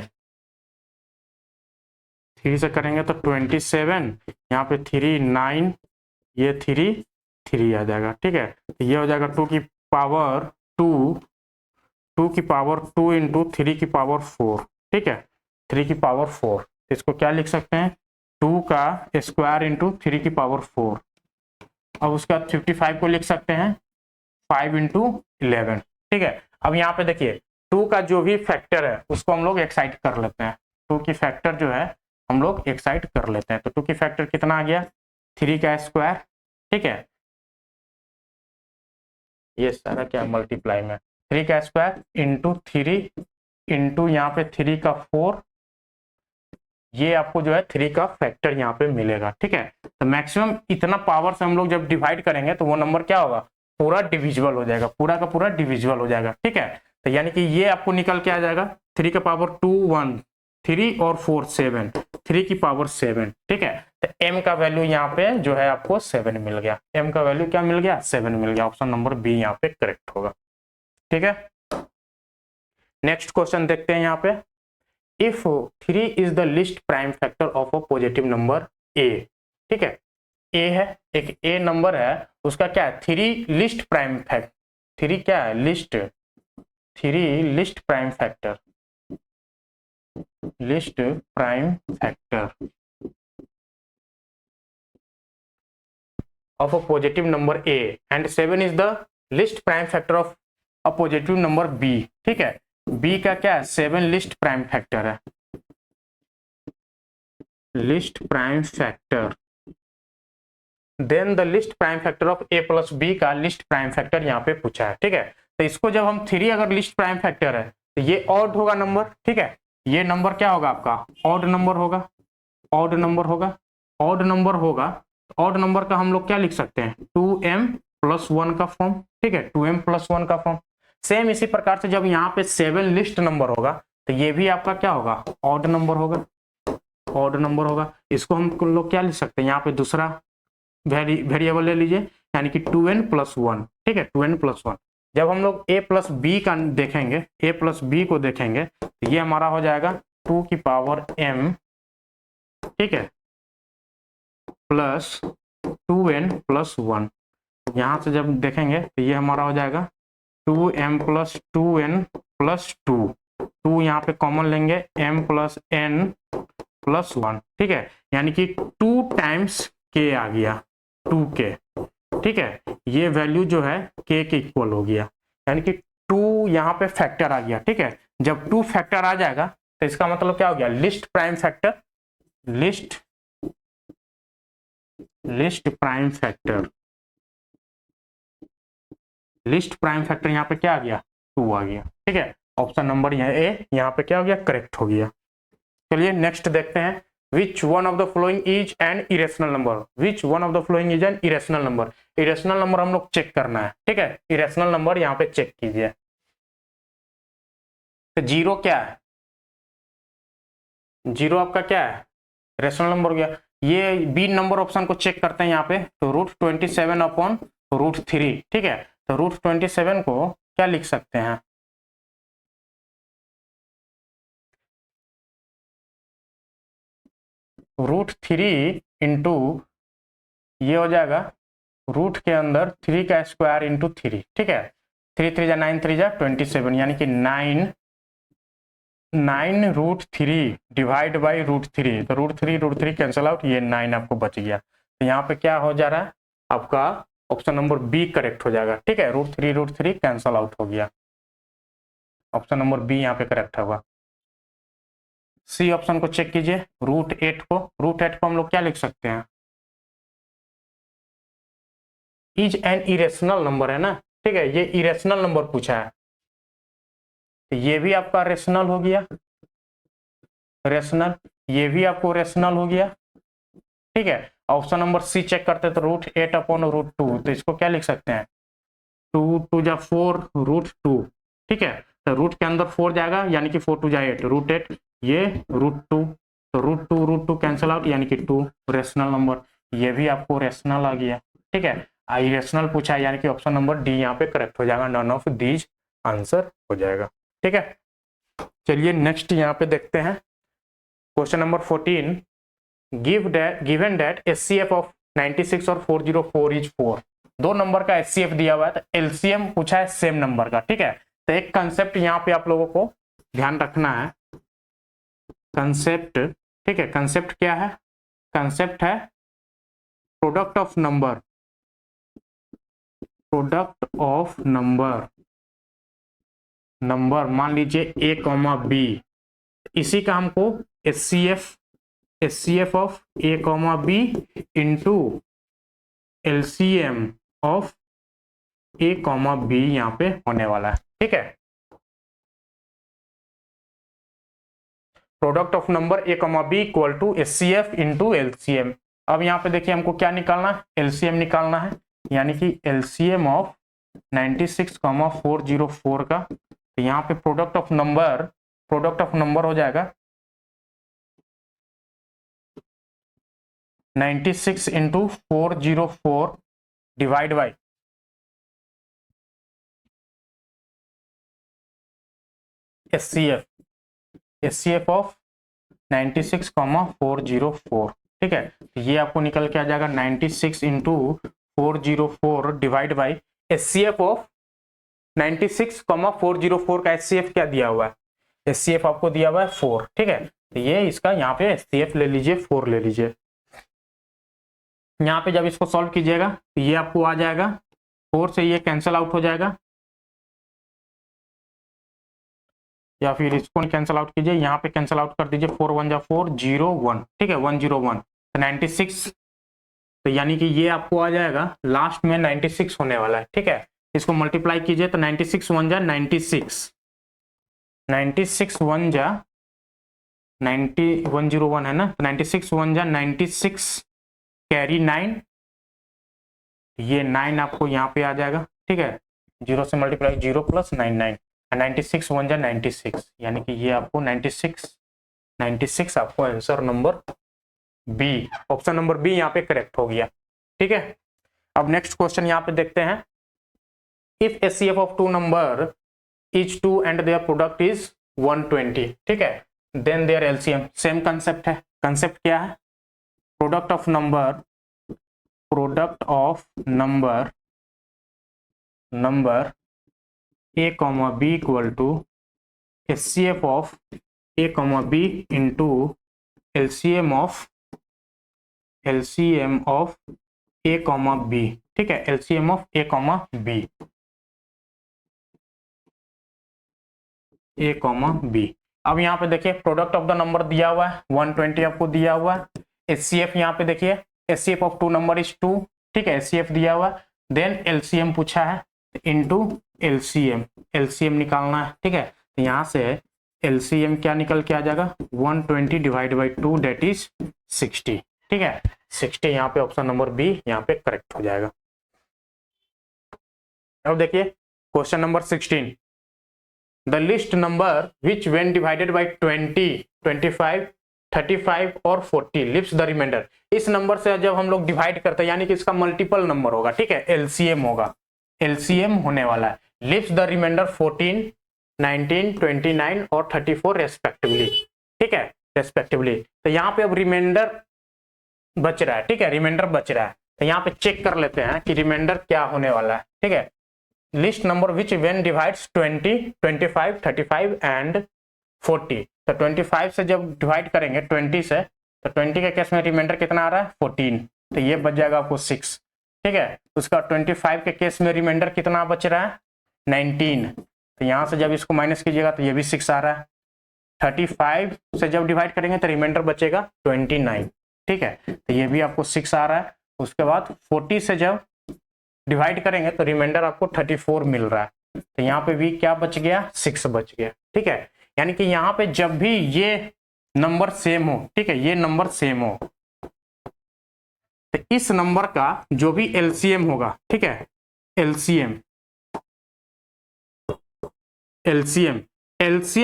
3 से करेंगे तो 27, यहाँ पे 3 9, ये 3 3 आ जाएगा। ठीक है, तो ये हो जाएगा 2 की पावर 2 की पावर 2 इंटू 3 की पावर 4। ठीक है, 3 की पावर 4, इसको क्या लिख सकते हैं 2 का स्क्वायर इंटू 3 की पावर 4। अब उसका 55 को लिख सकते हैं 5 इंटू 11। ठीक है, अब यहाँ पे देखिए 2 का जो भी फैक्टर है उसको हम लोग एक साइड कर लेते हैं, 2 की फैक्टर जो है हम लोग एक साइड कर लेते हैं, तो 2 की फैक्टर कितना आ गया 3 का स्क्वायर। ठीक है, ये सारा क्या मल्टीप्लाई में 3 का स्क्वायर इंटू 3 इंटू यहाँ पे 3 का 4, ये आपको जो है 3 का फैक्टर यहाँ पे मिलेगा। ठीक है, तो मैक्सिमम इतना पावर से हम लोग जब डिवाइड करेंगे तो वो नंबर क्या होगा, पूरा डिविजिबल हो जाएगा, पूरा का पूरा डिविजिबल हो जाएगा। ठीक है, तो यानी कि ये आपको निकल के आ जाएगा 3 का पावर 2 1 3 और 4 7, 3 की पावर 7। ठीक है, तो तो m का वैल्यू यहाँ पे जो है आपको 7 मिल गया। m का वैल्यू क्या मिल गया? 7 मिल गया। ऑप्शन नंबर बी यहाँ पे करेक्ट होगा। ठीक है, नेक्स्ट क्वेश्चन देखते हैं यहाँ पे। If 3 is the least prime factor of a positive number a, ठीक है, a है, एक a नंबर है, उसका क्या है? 3 लिस्ट प्राइम फैक्टर, 3 क्या है? List, 3 list prime factor, list prime factor of a positive number a and 7 is the list prime factor of a positive number b। ठीक है, b का क्या है? 7 लिस्ट प्राइम फैक्टर है, least prime factor. Then the least prime factor of a plus b का least prime factor यहाँ पे पूछा है। ठीक है, तो इसको जब हम 3 अगर लिस्ट प्राइम फैक्टर है तो ये ऑड होगा नंबर। ठीक है, ये नंबर क्या होगा आपका? ऑड नंबर होगा, ऑड नंबर होगा, ऑड नंबर होगा। ऑड नंबर का हम लोग क्या लिख सकते हैं? 2m प्लस 1 का फॉर्म। ठीक है, 2m प्लस 1 का फॉर्म। सेम इसी प्रकार से जब यहाँ पे 7 लिस्ट नंबर होगा तो ये भी आपका क्या होगा? ऑड नंबर होगा, ऑड नंबर होगा। इसको हम लोग क्या लिख सकते हैं? यहाँ पे दूसरा वेरिएबल ले लीजिए, यानी कि 2n प्लस 1। ठीक है, 2n प्लस 1। जब हम लोग a प्लस बी का देखेंगे, a प्लस बी को देखेंगे तो ये हमारा हो जाएगा 2 की पावर m, ठीक है, प्लस 2n प्लस 1। यहाँ से जब देखेंगे तो ये हमारा हो जाएगा 2m प्लस 2n प्लस 2। 2 यहाँ पे कॉमन लेंगे, m प्लस n प्लस 1। ठीक है, यानी कि 2 टाइम्स k आ गया, 2k। ठीक है, ये वैल्यू जो है k के इक्वल हो गया, यानी कि 2 यहाँ पे फैक्टर आ गया। ठीक है, जब 2 फैक्टर आ जाएगा तो इसका मतलब क्या हो गया? List prime factor, list prime factor, list prime factor यहाँ पे क्या आ गया? 2 आ गया। ठीक है, ऑप्शन नंबर ए यहाँ पे क्या हो गया? करेक्ट हो गया। चलिए नेक्स्ट देखते हैं। Which one of the following is an irrational number? Which one of the following is an irrational number? irrational number हम लोग चेक करना है। ठीक है, irrational number यहाँ पे चेक कीजिए। तो 0 क्या है? 0 आपका क्या है? रेशनल नंबर हो गया। ये बी नंबर ऑप्शन को चेक करते हैं यहाँ पे, तो √27 अपॉन √3। ठीक है, तो √27 को क्या लिख सकते हैं? √3 इंटू ये हो जाएगा रूट के अंदर 3 का स्क्वायर इंटू 3। ठीक है, 3 3 जा 9 3 जा 27, यानी कि 9 √3 डिवाइड बाई √3। तो √3 कैंसिल आउट, ये 9 आपको बच गया। तो यहाँ पे क्या हो जा रहा है? आपका ऑप्शन नंबर बी करेक्ट हो जाएगा। ठीक है, √3 कैंसिल आउट हो गया, ऑप्शन नंबर बी यहाँ पे करेक्ट होगा। सी ऑप्शन को चेक कीजिए, √8 को हम लोग क्या लिख सकते हैं? इज एन इरेशनल नंबर है ना। ठीक है, ये इरेशनल नंबर पूछा है, तो ये भी आपका रेशनल हो गया, रेशनल, ये भी आपको रेशनल हो गया। ठीक है, ऑप्शन नंबर सी चेक करते तो √8 अपॉन √2, तो इसको क्या लिख सकते हैं? 2 2 जा 4 √2। ठीक है, तो रूट के अंदर 4 जाएगा, यानी कि 4 2 जा 8, √8, ये √2, तो √2 कैंसिल आउट, यानी कि 2 रेशनल नंबर, ये भी आपको रेशनल आ गया। ठीक है, इरेशनल पूछा है, यानी कि ऑप्शन नंबर डी यहाँ पे करेक्ट हो जाएगा, नन ऑफ दीज आंसर हो जाएगा। ठीक है, चलिए नेक्स्ट यहाँ पे देखते हैं question number 14। Given that HCF of 96 और 404 इज 4। 2 नंबर का एचसीएफ दिया हुआ है, तो एलसीएम पूछा है सेम नंबर का। ठीक है, तो एक कंसेप्ट यहाँ पे आप लोगों को ध्यान रखना है, कंसेप्ट। ठीक है, कंसेप्ट क्या है? कंसेप्ट है product of number, product of number, number मान लीजिए a, b, इसी का हमको HCF of a, b into LCM of a, b यहाँ पे होने वाला है। ठीक है, product of number a, b equal to HCF into LCM. अब यहाँ पे देखिए हमको क्या निकालना है? एलसीएम निकालना है, यानी कि एलसीएम ऑफ 96, 404 का। तो यहाँ पे प्रोडक्ट ऑफ नंबर हो जाएगा 96 into 404 divide by HCF of 96,404। ठीक है, तो ये आपको निकल के आ जाएगा 96 into 404 divide by HCF of 96,404 का एचसीएफ क्या दिया हुआ है, एचसीएफ आपको दिया हुआ है 4। ठीक है, तो ये इसका यहाँ पे एचसीएफ ले लीजिए, 4 ले लीजिए। यहाँ पे जब इसको सॉल्व कीजिएगा तो ये आपको आ जाएगा 4 से ये कैंसिल आउट हो जाएगा, या फिर इसको कैंसिल आउट कीजिए, यहाँ पे कैंसिल आउट कर दीजिए, 4 1 जा 4 0 1। ठीक है, 101 तो 96, तो यानी कि ये आपको आ जाएगा लास्ट में 96 होने वाला है। ठीक है, इसको मल्टीप्लाई कीजिए तो 96 1 जा 96, 96 1 जा 101 है ना, तो 96 1 जा 96 कैरी 9, ये 9 आपको यहाँ पे आ जाएगा। ठीक है, 0 से मल्टीप्लाई 0 प्लस 9 96 1 जा 96, यानी कि ये आपको 96 आपको answer number B, option number B यहाँ पे करेक्ट हो गया। ठीक है, अब नेक्स्ट क्वेश्चन यहाँ पे देखते हैं। If HCF of two number is 2 and their product is 120, ठीक है, then their LCM. Same concept है। कंसेप्ट क्या है? Product of number a comma b equal to HCF of a comma b into LCM of a comma b। ठीक है, LCM of a comma b, a comma b। अब यहाँ पे देखिए product of the number दिया हुआ है 120 आपको दिया हुआ है। एचसीएफ यहाँ पे देखिए HCF of two number is 2। ठीक है, एचसीएफ दिया हुआ है, देन एलसीएम पूछा है इनटू एलसीएम निकालना है। ठीक है, तो यहाँ से एलसीएम क्या निकल के आ जाएगा 120 डिवाइड बाई 2 दैट इज 60। ठीक है, 60 यहाँ पे ऑप्शन नंबर बी यहाँ पे करेक्ट हो जाएगा। अब देखिए question number 16, the least number which when divided by 20, 25, 35 और 40 लिव्स द रिमाइंडर। इस नंबर से जब हम लोग डिवाइड करते हैं यानी कि इसका मल्टीपल नंबर होगा। ठीक है, एलसीएम होगा, एलसीएम होने वाला है। लिव्स द रिमाइंडर 14, 19, 29 और 34 रेस्पेक्टिवली। ठीक है, रेस्पेक्टिवली। तो यहाँ पे अब रिमाइंडर बच रहा है। ठीक है, रिमाइंडर बच रहा है, तो यहाँ पे चेक कर लेते हैं कि रिमाइंडर क्या होने वाला है। ठीक है, list number which when divides 20, 25, 35 and 40। तो 25 से जब डिवाइड करेंगे 20 से, तो 20 के केस में रिमाइंडर कितना आ रहा है 14, तो ये बच जाएगा आपको 6। ठीक है, उसका 25 के केस में रिमाइंडर कितना बच रहा है 19, तो यहाँ से जब इसको माइनस कीजिएगा तो ये भी 6 आ रहा है। 35 से जब डिवाइड करेंगे तो रिमाइंडर बचेगा 29। ठीक है, तो ये भी आपको 6 आ रहा है। उसके बाद 40 से जब डिवाइड करेंगे तो रिमाइंडर आपको 34 मिल रहा है, तो यहाँ पे भी क्या बच गया 6 बच गया। ठीक है, यानी कि यहाँ पे जब भी ये नंबर सेम हो, ठीक है, ये नंबर सेम हो, तो इस नंबर का जो भी एलसीएम होगा, ठीक है, एलसीएम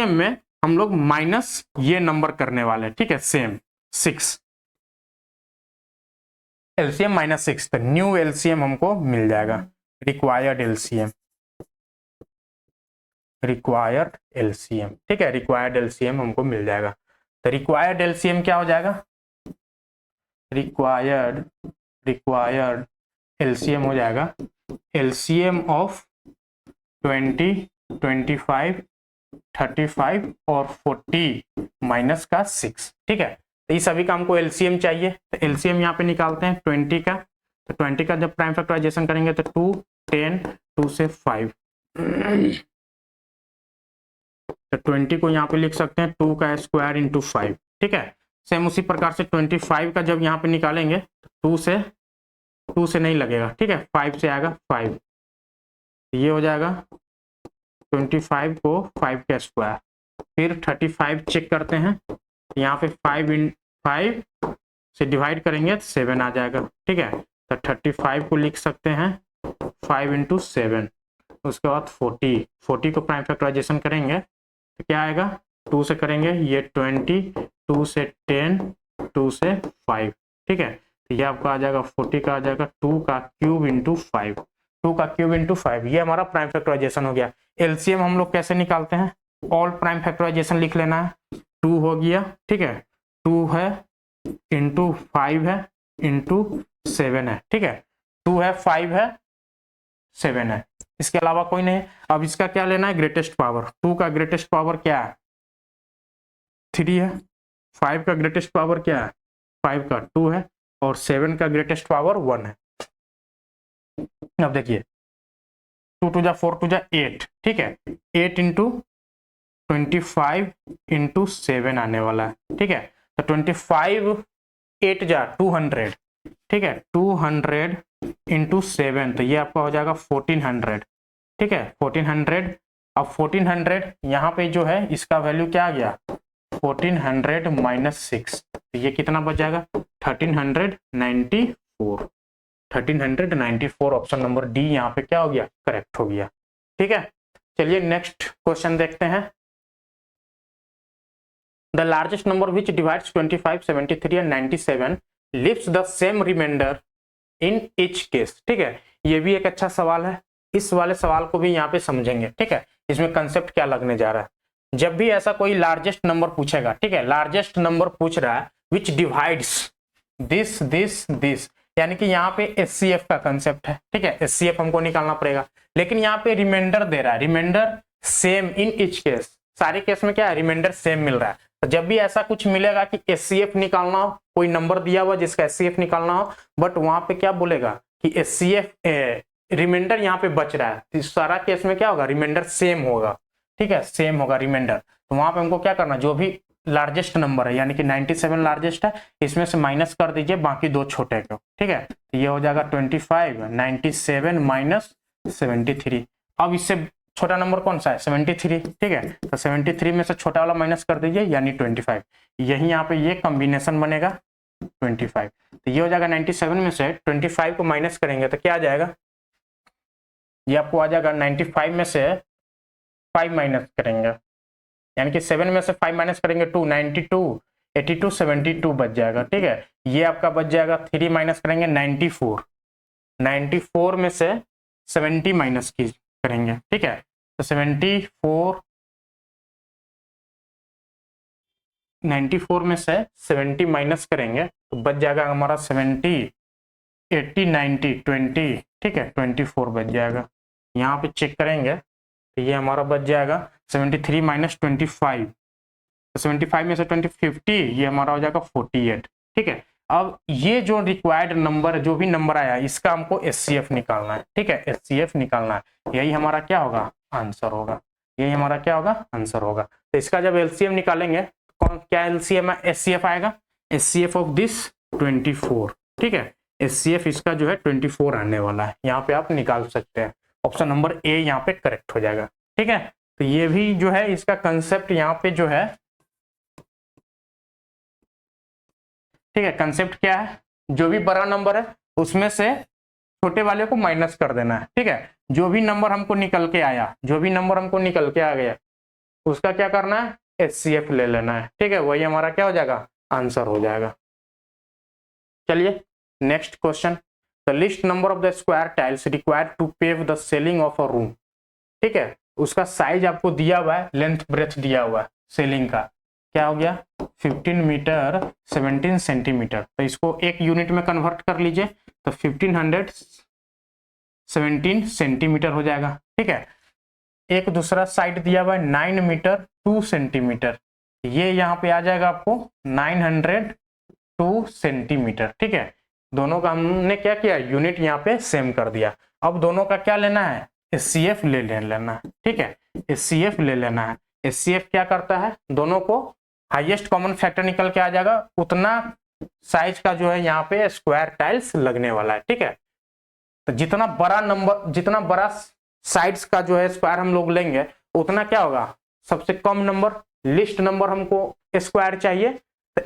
में हम लोग माइनस ये नंबर करने वाले हैं। ठीक है, सेम 6, एलसीएम -6, तो न्यू एलसीएम हमको मिल जाएगा। रिक्वायर्ड एलसीएम, ठीक है, रिक्वायर्ड एलसीएम हमको मिल जाएगा। तो रिक्वायर्ड एलसीएम क्या हो जाएगा, रिक्वायर्ड एलसीएम हो जाएगा एलसीएम ऑफ 20, 25, 35 और 40 माइनस का 6। ठीक है, तो इस सभी का हमको एलसीएम चाहिए, तो एलसीएम यहाँ पे निकालते हैं 20 का। तो 20 का जब प्राइम फैक्टराइजेशन करेंगे तो 2, 10, 2 से 5, तो 20 को यहाँ पे लिख सकते हैं 2 का स्क्वायर इंटू 5। ठीक है, सेम उसी प्रकार से 25 का जब यहाँ पे निकालेंगे तो 2 से नहीं लगेगा। ठीक है, 5 से आएगा 5, ये हो जाएगा 25 को 5 का स्क्वायर। फिर 35 चेक करते हैं, यहाँ पे 5 से डिवाइड करेंगे तो 7 आ जाएगा। ठीक है, तो 35 को लिख सकते हैं 5 इंटू 7। उसके बाद 40 को प्राइम फैक्टराइजेशन करेंगे तो क्या आएगा, 2 से करेंगे ये 20, 2 से 10, 2 से 5। ठीक है, तो ये आपका आ जाएगा 40 का आ जाएगा 2 का क्यूब इंटू 5, 2 का क्यूब इंटू 5, ये हमारा प्राइम फैक्टराइजेशन हो गया। एलसीएम हम लोग कैसे निकालते हैं, ऑल प्राइम फैक्टराइजेशन लिख लेना है, 2 हो गया, ठीक है, 2 है इंटू 5 है इंटू 7 है, ठीक है, 2 है 5 है 7 है, इसके अलावा कोई नहीं। अब इसका क्या लेना है, ग्रेटेस्ट पावर, 2 का ग्रेटेस्ट पावर क्या है 3 है, 5 का ग्रेटेस्ट पावर क्या है 5 का 2 है, और 7 का ग्रेटेस्ट पावर 1 है। अब देखिए 2 टू जा 4 टू जा 8, ठीक है, 8 इंटू 25 इंटू 7 आने वाला है, ठीक है, तो 25 8 जा 200, ठीक है, 200 इंटू 7, तो ये आपका हो जाएगा 1400, ठीक है, 1400। अब 1400 यहाँ पे जो है इसका वैल्यू क्या आ गया 1400 माइनस 6, तो ये कितना बच जाएगा 1394, 1394, ऑप्शन नंबर डी यहाँ पे क्या हो गया करेक्ट हो गया, ठीक है। चलिए नेक्स्ट क्वेश्चन देखते हैं। The largest number which divides 25, 73 and 97 leaves the same remainder in each case, ठीक है, ये भी एक अच्छा सवाल है, इस वाले सवाल को भी यहाँ पे समझेंगे, ठीक है, इसमें कंसेप्ट क्या लगने जा रहा है। जब भी ऐसा कोई लार्जेस्ट नंबर पूछेगा, ठीक है, लार्जेस्ट नंबर पूछ रहा है विच डिवाइड्स दिस दिस दिस, यानी कि यहाँ पे एचसीएफ का कंसेप्ट है, ठीक है, एचसीएफ हमको निकालना पड़ेगा, लेकिन यहाँ पे रिमाइंडर दे रहा है, reminder same in each case, सारे केस में क्या है रिमाइंडर सेम मिल रहा है। तो जब भी ऐसा कुछ मिलेगा कि एचसीएफ निकालना हो, कोई नंबर दिया हुआ जिसका एचसीएफ निकालना हो, बट वहां पे क्या बोलेगा कि एचसीएफ रिमाइंडर यहाँ पे बच रहा है, तो सारा केस में क्या होगा रिमाइंडर सेम होगा, ठीक है, सेम होगा रिमाइंडर। तो वहां पे हमको क्या करना, जो भी लार्जेस्ट नंबर है यानी कि 97 लार्जेस्ट है, इसमें से माइनस कर दीजिए बाकी दो छोटे को, ठीक है, तो ये हो जाएगा 25, 97 माइनस 73। अब इससे छोटा नंबर कौन सा है 73, ठीक है, तो 73 में से छोटा वाला माइनस कर दीजिए यानी 25, यही यहाँ पे ये कॉम्बिनेशन बनेगा 25, तो ये हो जाएगा 97 में से 25 को माइनस करेंगे तो क्या आ जाएगा, ये आपको आ जाएगा 95 में से 5 माइनस करेंगे यानी कि 7 में से 5 माइनस करेंगे 2, 92, 82, 72 बच जाएगा, ठीक है, ये आपका बच जाएगा 3 माइनस करेंगे 94, 94 में से 70 माइनस की करेंगे, ठीक है, तो 94 में से 70 माइनस करेंगे तो बच जाएगा हमारा 70, 80, 90, 20, ठीक है, 24 बच जाएगा। यहाँ पे चेक करेंगे तो ये हमारा बच जाएगा 73 माइनस 25, तो 75 में से 50, ये हमारा हो जाएगा 48, ठीक है। अब ये जो रिक्वायर्ड नंबर जो भी नंबर आया इसका हमको एचसीएफ निकालना है, ठीक है, एचसीएफ निकालना है, यही हमारा क्या होगा आंसर होगा, यही हमारा क्या होगा आंसर होगा। तो इसका जब एलसीएम निकालेंगे कौन क्या एलसीएम एचसीएफ आएगा, एचसीएफ ऑफ दिस 24, ठीक है, एचसीएफ इसका जो है 24 आने वाला है, यहाँ पे आप निकाल सकते हैं, ऑप्शन नंबर ए यहाँ पे करेक्ट हो जाएगा, ठीक है। तो ये भी जो है इसका कंसेप्ट यहाँ पे जो है, ठीक है, कंसेप्ट क्या है, जो भी बड़ा नंबर है उसमें से छोटे वाले को माइनस कर देना है, ठीक है, जो भी नंबर हमको निकल के आया, जो भी नंबर हमको निकल के आ गया उसका क्या करना है एचसीएफ ले लेना है, ठीक है, वही हमारा क्या हो जाएगा आंसर हो जाएगा। चलिए next question, the least number of the square tiles required to pave the ceiling of a room, ठीक है, उसका साइज आपको दिया हुआ है, लेंथ ब्रेथ दिया हुआ है सीलिंग का, क्या हो गया 15 मीटर 17 सेंटीमीटर, तो इसको एक यूनिट में कन्वर्ट कर लीजिए तो 1517 सेंटीमीटर हो जाएगा, ठीक है। एक दूसरा साइड दिया हुआ है 9 मीटर 2 सेंटीमीटर, ये यहाँ पे आ जाएगा आपको 902 सेंटीमीटर, ठीक है, दोनों का हमने क्या किया यूनिट यहाँ पे सेम कर दिया। अब दोनों का क्या लेना है एचसीएफ ले लेना है, ठीक है, एचसीएफ ले लेना है। एचसीएफ क्या करता है दोनों को हाईएस्ट कॉमन फैक्टर निकल के आ जाएगा, उतना साइज का जो है यहाँ पे स्क्वायर टाइल्स लगने वाला है, ठीक है। तो जितना बड़ा नंबर जितना बड़ा साइड्स का जो है स्क्वायर हम लोग लेंगे उतना क्या होगा सबसे कम नंबर लिस्ट नंबर हमको स्क्वायर चाहिए, तो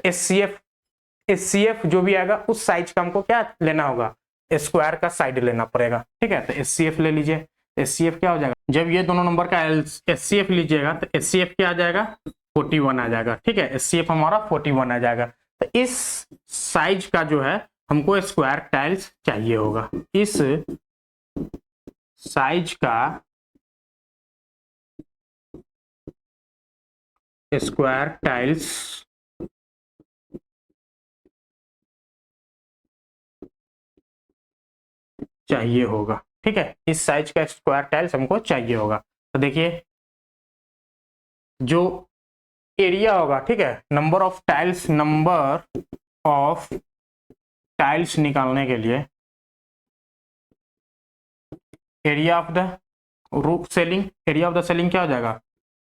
एचसीएफ जो भी आएगा उस साइज का हमको क्या लेना होगा स्क्वायर का साइड लेना पड़ेगा, ठीक है। तो एचसीएफ ले लीजिए, एचसीएफ क्या हो जाएगा जब ये दोनों नंबर का एचसीएफ लीजिएगा तो एचसीएफ क्या आ जाएगा 41 आ जाएगा, ठीक है, एचसीएफ हमारा 41 आ जाएगा। तो इस साइज का जो है हमको स्क्वायर टाइल्स चाहिए होगा। इस साइज का स्क्वायर टाइल्स चाहिए होगा। ठीक है, इस साइज का स्क्वायर टाइल्स हमको चाहिए होगा। तो देखिए जो एरिया होगा, ठीक है, नंबर ऑफ टाइल्स निकालने के लिए area of the roof selling, area of the selling क्या हो जाएगा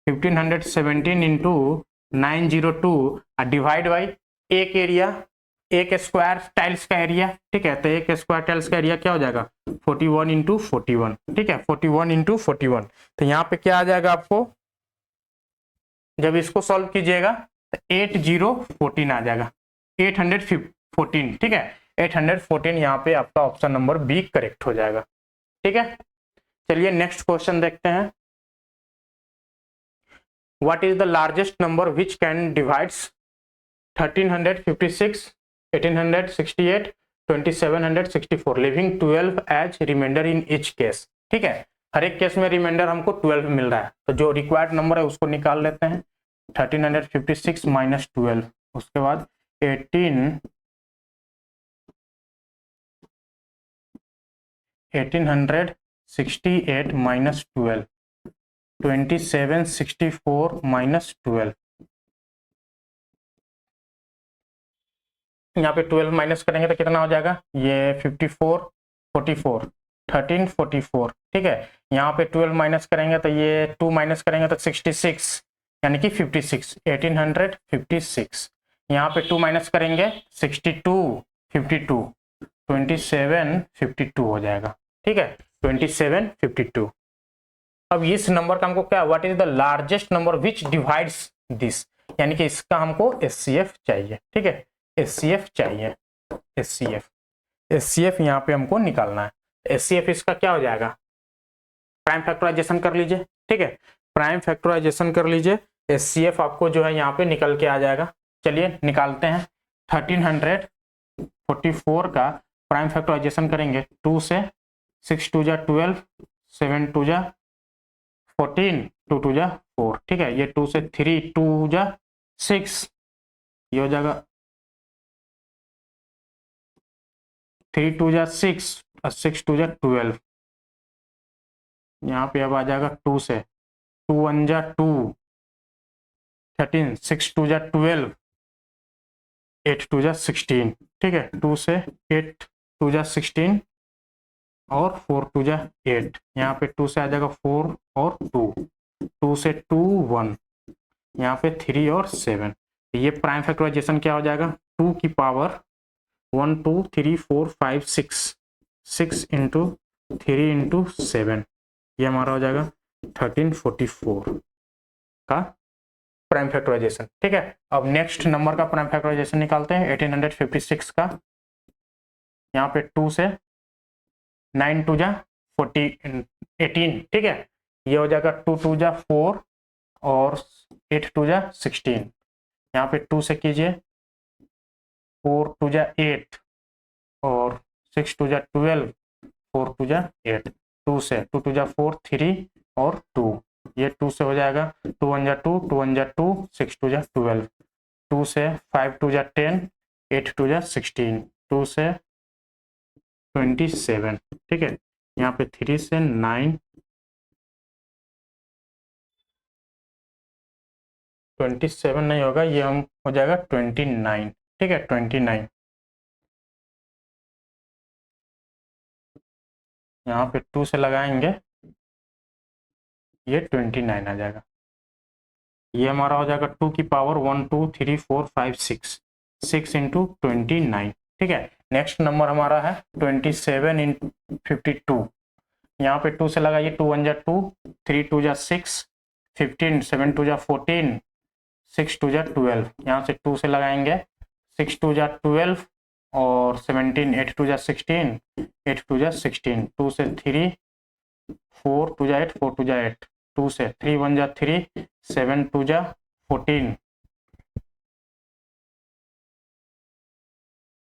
1517 इंटू 902 डिवाइड बाई एक एरिया, एक स्क्वायर टाइल्स का एरिया। ठीक है, तो एक स्क्वायर टाइल्स का एरिया क्या हो जाएगा 41 इंटू 41। ठीक है, 41 इंटू 41। तो यहाँ पे क्या आ जाएगा आपको, जब इसको सॉल्व कीजिएगा तो 8014 आ जाएगा, 814। ठीक है, 814 यहाँ पे आपका ऑप्शन नंबर बी करेक्ट हो जाएगा। ठीक है, चलिए नेक्स्ट क्वेश्चन देखते हैं। What is the largest number which can divides 1356, 1868, 2764 leaving 12 as remainder in each case. ठीक है, हर एक केस में रिमाइंडर हमको 12 मिल रहा है, तो जो रिक्वायर्ड नंबर है उसको निकाल लेते हैं। 1356 माइनस 12, उसके बाद 1868 माइनस 12, 2764 माइनस 12। यहाँ पे 12 माइनस करेंगे तो कितना हो जाएगा, ये 54, 44, 1344। ठीक है, यहाँ पे 12 माइनस करेंगे तो ये 2 माइनस करेंगे तो 66, यानी कि 56, 1856। यहाँ पे 2 माइनस करेंगे 62, 52, 2752 हो जाएगा। ठीक है, 2752। अब इस नंबर का हमको क्या, what is the largest number which divides this, यानी कि इसका हमको एचसीएफ चाहिए। ठीक है, एचसीएफ चाहिए, एचसीएफ यहाँ पे हमको निकालना है। एचसीएफ इसका क्या हो जाएगा, प्राइम फैक्टराइजेशन कर लीजिए। ठीक है, प्राइम फैक्टराइजेशन कर लीजिए, एचसीएफ आपको जो है यहाँ पे निकल के आ जाएगा। चलिए निकालते हैं। 1344 का प्राइम फैक्टराइजेशन करेंगे 2 से, 6 2 जा 12, 7 2 जा 14, 2 2 जा 4। ठीक है, ये 2 से 3 2 जा 6, ये हो जाएगा 3 2 जा 6 और 6 2 जा 12। यहाँ पे अब आ जाएगा 2 से, 2 1 जा 2, 13, 6 2 जा 12, 8 2 जा 16। ठीक है, 2 से 8 2 जा 16 और 4 2 जा 8। यहाँ पे 2 से आ जाएगा 4 और 2, 2 से 2 1, यहाँ पे 3 और 7। ये प्राइम फैक्टराइजेशन क्या हो जाएगा, 2 की पावर 1 2 3 4 5 6, 6 इंटू 3 इंटू 7, ये हमारा हो जाएगा 1344 का प्राइम फैक्टराइजेशन। ठीक है, अब नेक्स्ट नंबर का प्राइम फैक्टराइजेशन निकालते हैं 1856 का। यहाँ पे 2 से 9 2 जा 18। ठीक है, ये हो जाएगा 2 2 जा 4 और 8 2 जा 16। यहाँ पे 2 से कीजिए, 4 2 जा 8 और 6 2 जा 12, 4 2 जा 8। 2 से 2 2 जा 4 3 और 2, ये 2 से हो जाएगा 2 1 जा 2, 2 1 जा 2, 6 2 जा 12। 2 से 5 2 जा 10, 8 2 जा 16, 2 से 27। ठीक है, यहाँ पे 3 से 9, 27 नहीं होगा, ये हम हो जाएगा 29। ठीक है, 29। यहाँ पे 2 से लगाएंगे, ये 29 आ जाएगा। ये हमारा हो जाएगा 2 की पावर 1 2 3 4 5 6, 6 इंटू 29। ठीक है, नेक्स्ट नंबर हमारा है 27 इंटू 52। यहाँ पे 2 से लगाइए, 2 1 जा 2, 3 2 जा 6, 15, 7 2 जा 14, 6 2 जा 12। यहाँ से 2 से लगाएंगे, 6 2 जा 12 और 17, 8 2 जा 16, 8 2 जा 16। 2 से 3, 4 2 जा 8, 4 2 जा 8। 2 से 3 1 जा 3, 7 2 जा 14,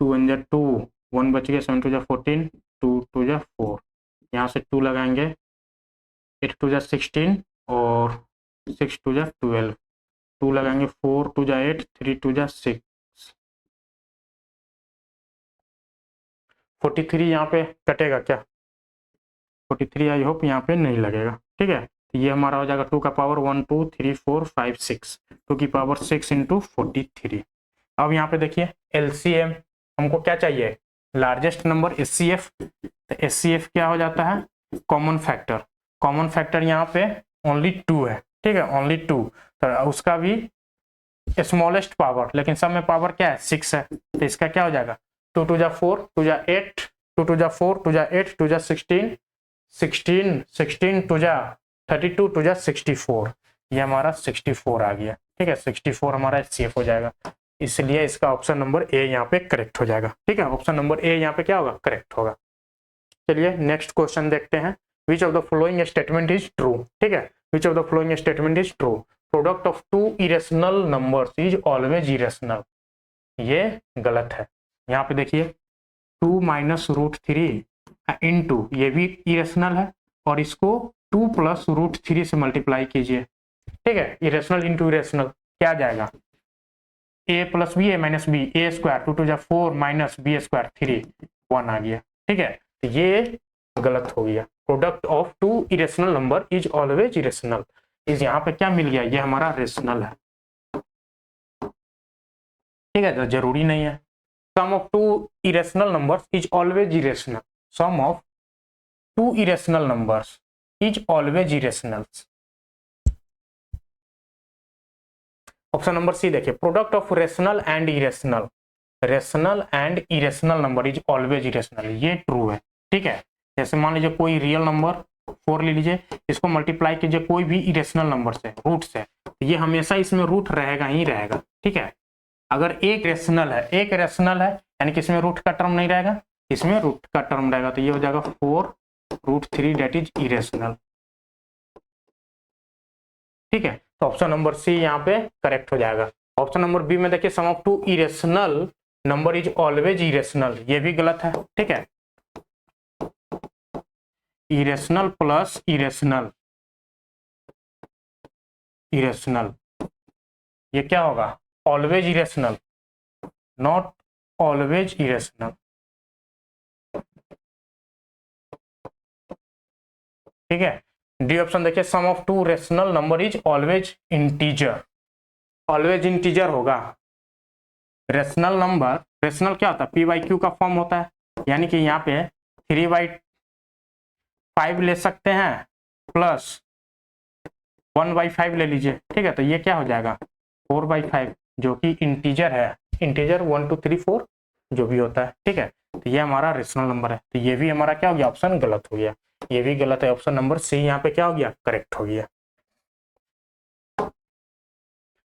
2 1 जा 2, 1 बच गया, 7 टू जा 14, 2 टू जा 4, यहाँ से 2 लगाएंगे, 8 टू जा 16 और 6 टू जा 12, 2 लगाएंगे, 4 टू जा 8, 3 टू जा 6, 43 यहाँ पे कटेगा क्या? 43 आई होप यहाँ पे नहीं लगेगा, ठीक है। तो ये हमारा हो जाएगा 2 का पावर 1 2 3 4 5 6, 2 की पावर 6 इंटू 43। अब यहाँ पे देखिए एलसीएम हमको क्या चाहिए, लार्जेस्ट नंबर एचसीएफ। तो एचसीएफ क्या हो जाता है, कॉमन फैक्टर। कॉमन फैक्टर यहाँ पे ओनली 2 है, ठीक है, ओनली 2। तो उसका भी स्मॉलेस्ट पावर, लेकिन सब में पावर क्या है, 6 है। तो इसका क्या हो जाएगा, 2 टू जा 4, 2 जा 8, 2 टू जा 4, 2 जा 8, 2 जा 16, 16 टू जा 32, टू जा 64, ये हमारा 64 आ गया, ठीक है। 64 हमारा एचसीएफ हो जाएगा, इसलिए इसका ऑप्शन नंबर ए यहाँ पे करेक्ट हो जाएगा, ठीक है। ऑप्शन नंबर ए यहाँ पे क्या होगा, करेक्ट होगा। चलिए नेक्स्ट क्वेश्चन देखते हैं। Which of the following statement is true, ठीक है। Which of the following statement is true, product of two irrational numbers is always irrational, ये गलत है। यहाँ पे देखिए 2 माइनस रूट 3 इंटू, ये भी इरेशनल है, और इसको 2 प्लस रूट 3 से मल्टीप्लाई कीजिए, ठीक है। इरेशनल इंटू इरेशनल क्या जाएगा, a plus b a minus b, a square, 2 two जा 4 माइनस बी स्क्वायर 3, 1 आ गया, ठीक है। तो ये गलत हो गया। Product of two irrational number is always irrational, इस यहाँ पे क्या मिल गया, ये हमारा रेशनल है, ठीक है। तो जरूरी नहीं है। Sum of two irrational numbers is always irrational, sum of two irrational numbers is always irrational. Option number c देखिए, product of rational and irrational, rational and irrational number is always irrational, ये true है, ठीक है। जैसे मान लीजिए कोई real number 4 ले लीजिए, इसको मल्टीप्लाई कीजिए कोई भी इरेशनल नंबर से, रूट से, तो ये हमेशा इसमें रूट रहेगा ही रहेगा, ठीक है। अगर एक रेशनल है, एक रेशनल है, यानी कि इसमें रूट का टर्म नहीं रहेगा, इसमें रूट का टर्म रहेगा, तो ये हो जाएगा 4 रूट 3 डेट इज इरेशनल, ठीक है। तो ऑप्शन नंबर सी यहाँ पे करेक्ट हो जाएगा। ऑप्शन नंबर बी में देखिए, sum of two irrational number is always irrational, ये भी गलत है, ठीक है। इरेशनल प्लस इरेशनल, इरेशनल, ये क्या होगा, always irrational, not always irrational, ठीक है। डी ऑप्शन देखिए, sum of two rational number is always integer, always integer होगा। रेशनल नंबर, रेशनल क्या होता है, पी बाई क्यू का फॉर्म होता है, यानी कि यहाँ पे 3/5 ले सकते हैं प्लस 1/5 ले लीजिए, ठीक है। तो ये क्या हो जाएगा 4/5, जो कि इंटीजर है, इंटीजर 1 2 3 4 जो भी होता है, ठीक है। तो ये हमारा रेशनल नंबर है, तो ये भी हमारा क्या हो गया, ऑप्शन गलत हो गया, ये भी गलत है। ऑप्शन नंबर सी यहाँ पे क्या हो गया, करेक्ट हो गया।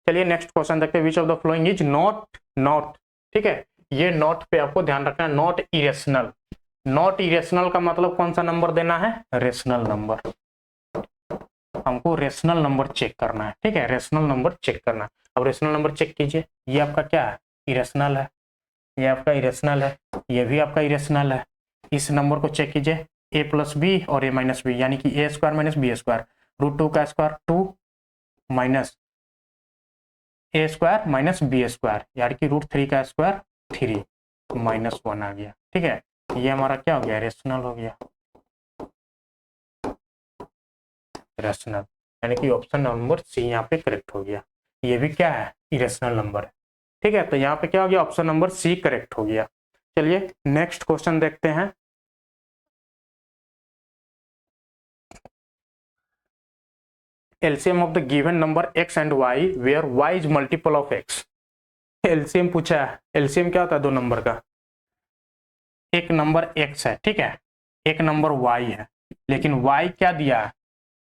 चलिए नेक्स्ट क्वेश्चन देखते हैं, which of the following is not, not, ठीक है। ये नॉट पे आपको ध्यान रखना है, नॉट इरेशनल, नॉट इरेशनल का मतलब कौन सा नंबर देना है, रेशनल नंबर, हमको रेशनल नंबर चेक करना है, ठीक है, रेशनल नंबर चेक करना है। अब रेशनल नंबर चेक कीजिए, ये आपका क्या है, इरेशनल है, ये आपका इरेशनल है, ये भी आपका इरेशनल है। इस नंबर को चेक कीजिए, ए प्लस बी और ए माइनस बी, यानी कि a square minus b square, root 2 का square 2 minus a square minus b square, यानी कि रूट 3 का स्क्वायर 3 माइनस 1 आ गया, ठीक है। ये हमारा क्या हो गया, रेशनल हो गया, रेशनल, यानी कि ऑप्शन नंबर सी यहाँ पे करेक्ट हो गया। ये भी क्या है, इरेशनल नंबर है, ठीक है। तो यहाँ पे क्या हो गया, ऑप्शन नंबर सी करेक्ट हो गया। चलिए नेक्स्ट क्वेश्चन देखते हैं। LCM of the given number x and y where y is multiple of x, LCM पूछा है। एलसीएम क्या होता है, दो नंबर का, एक नंबर x है, ठीक है, एक नंबर y है, लेकिन y क्या दिया है,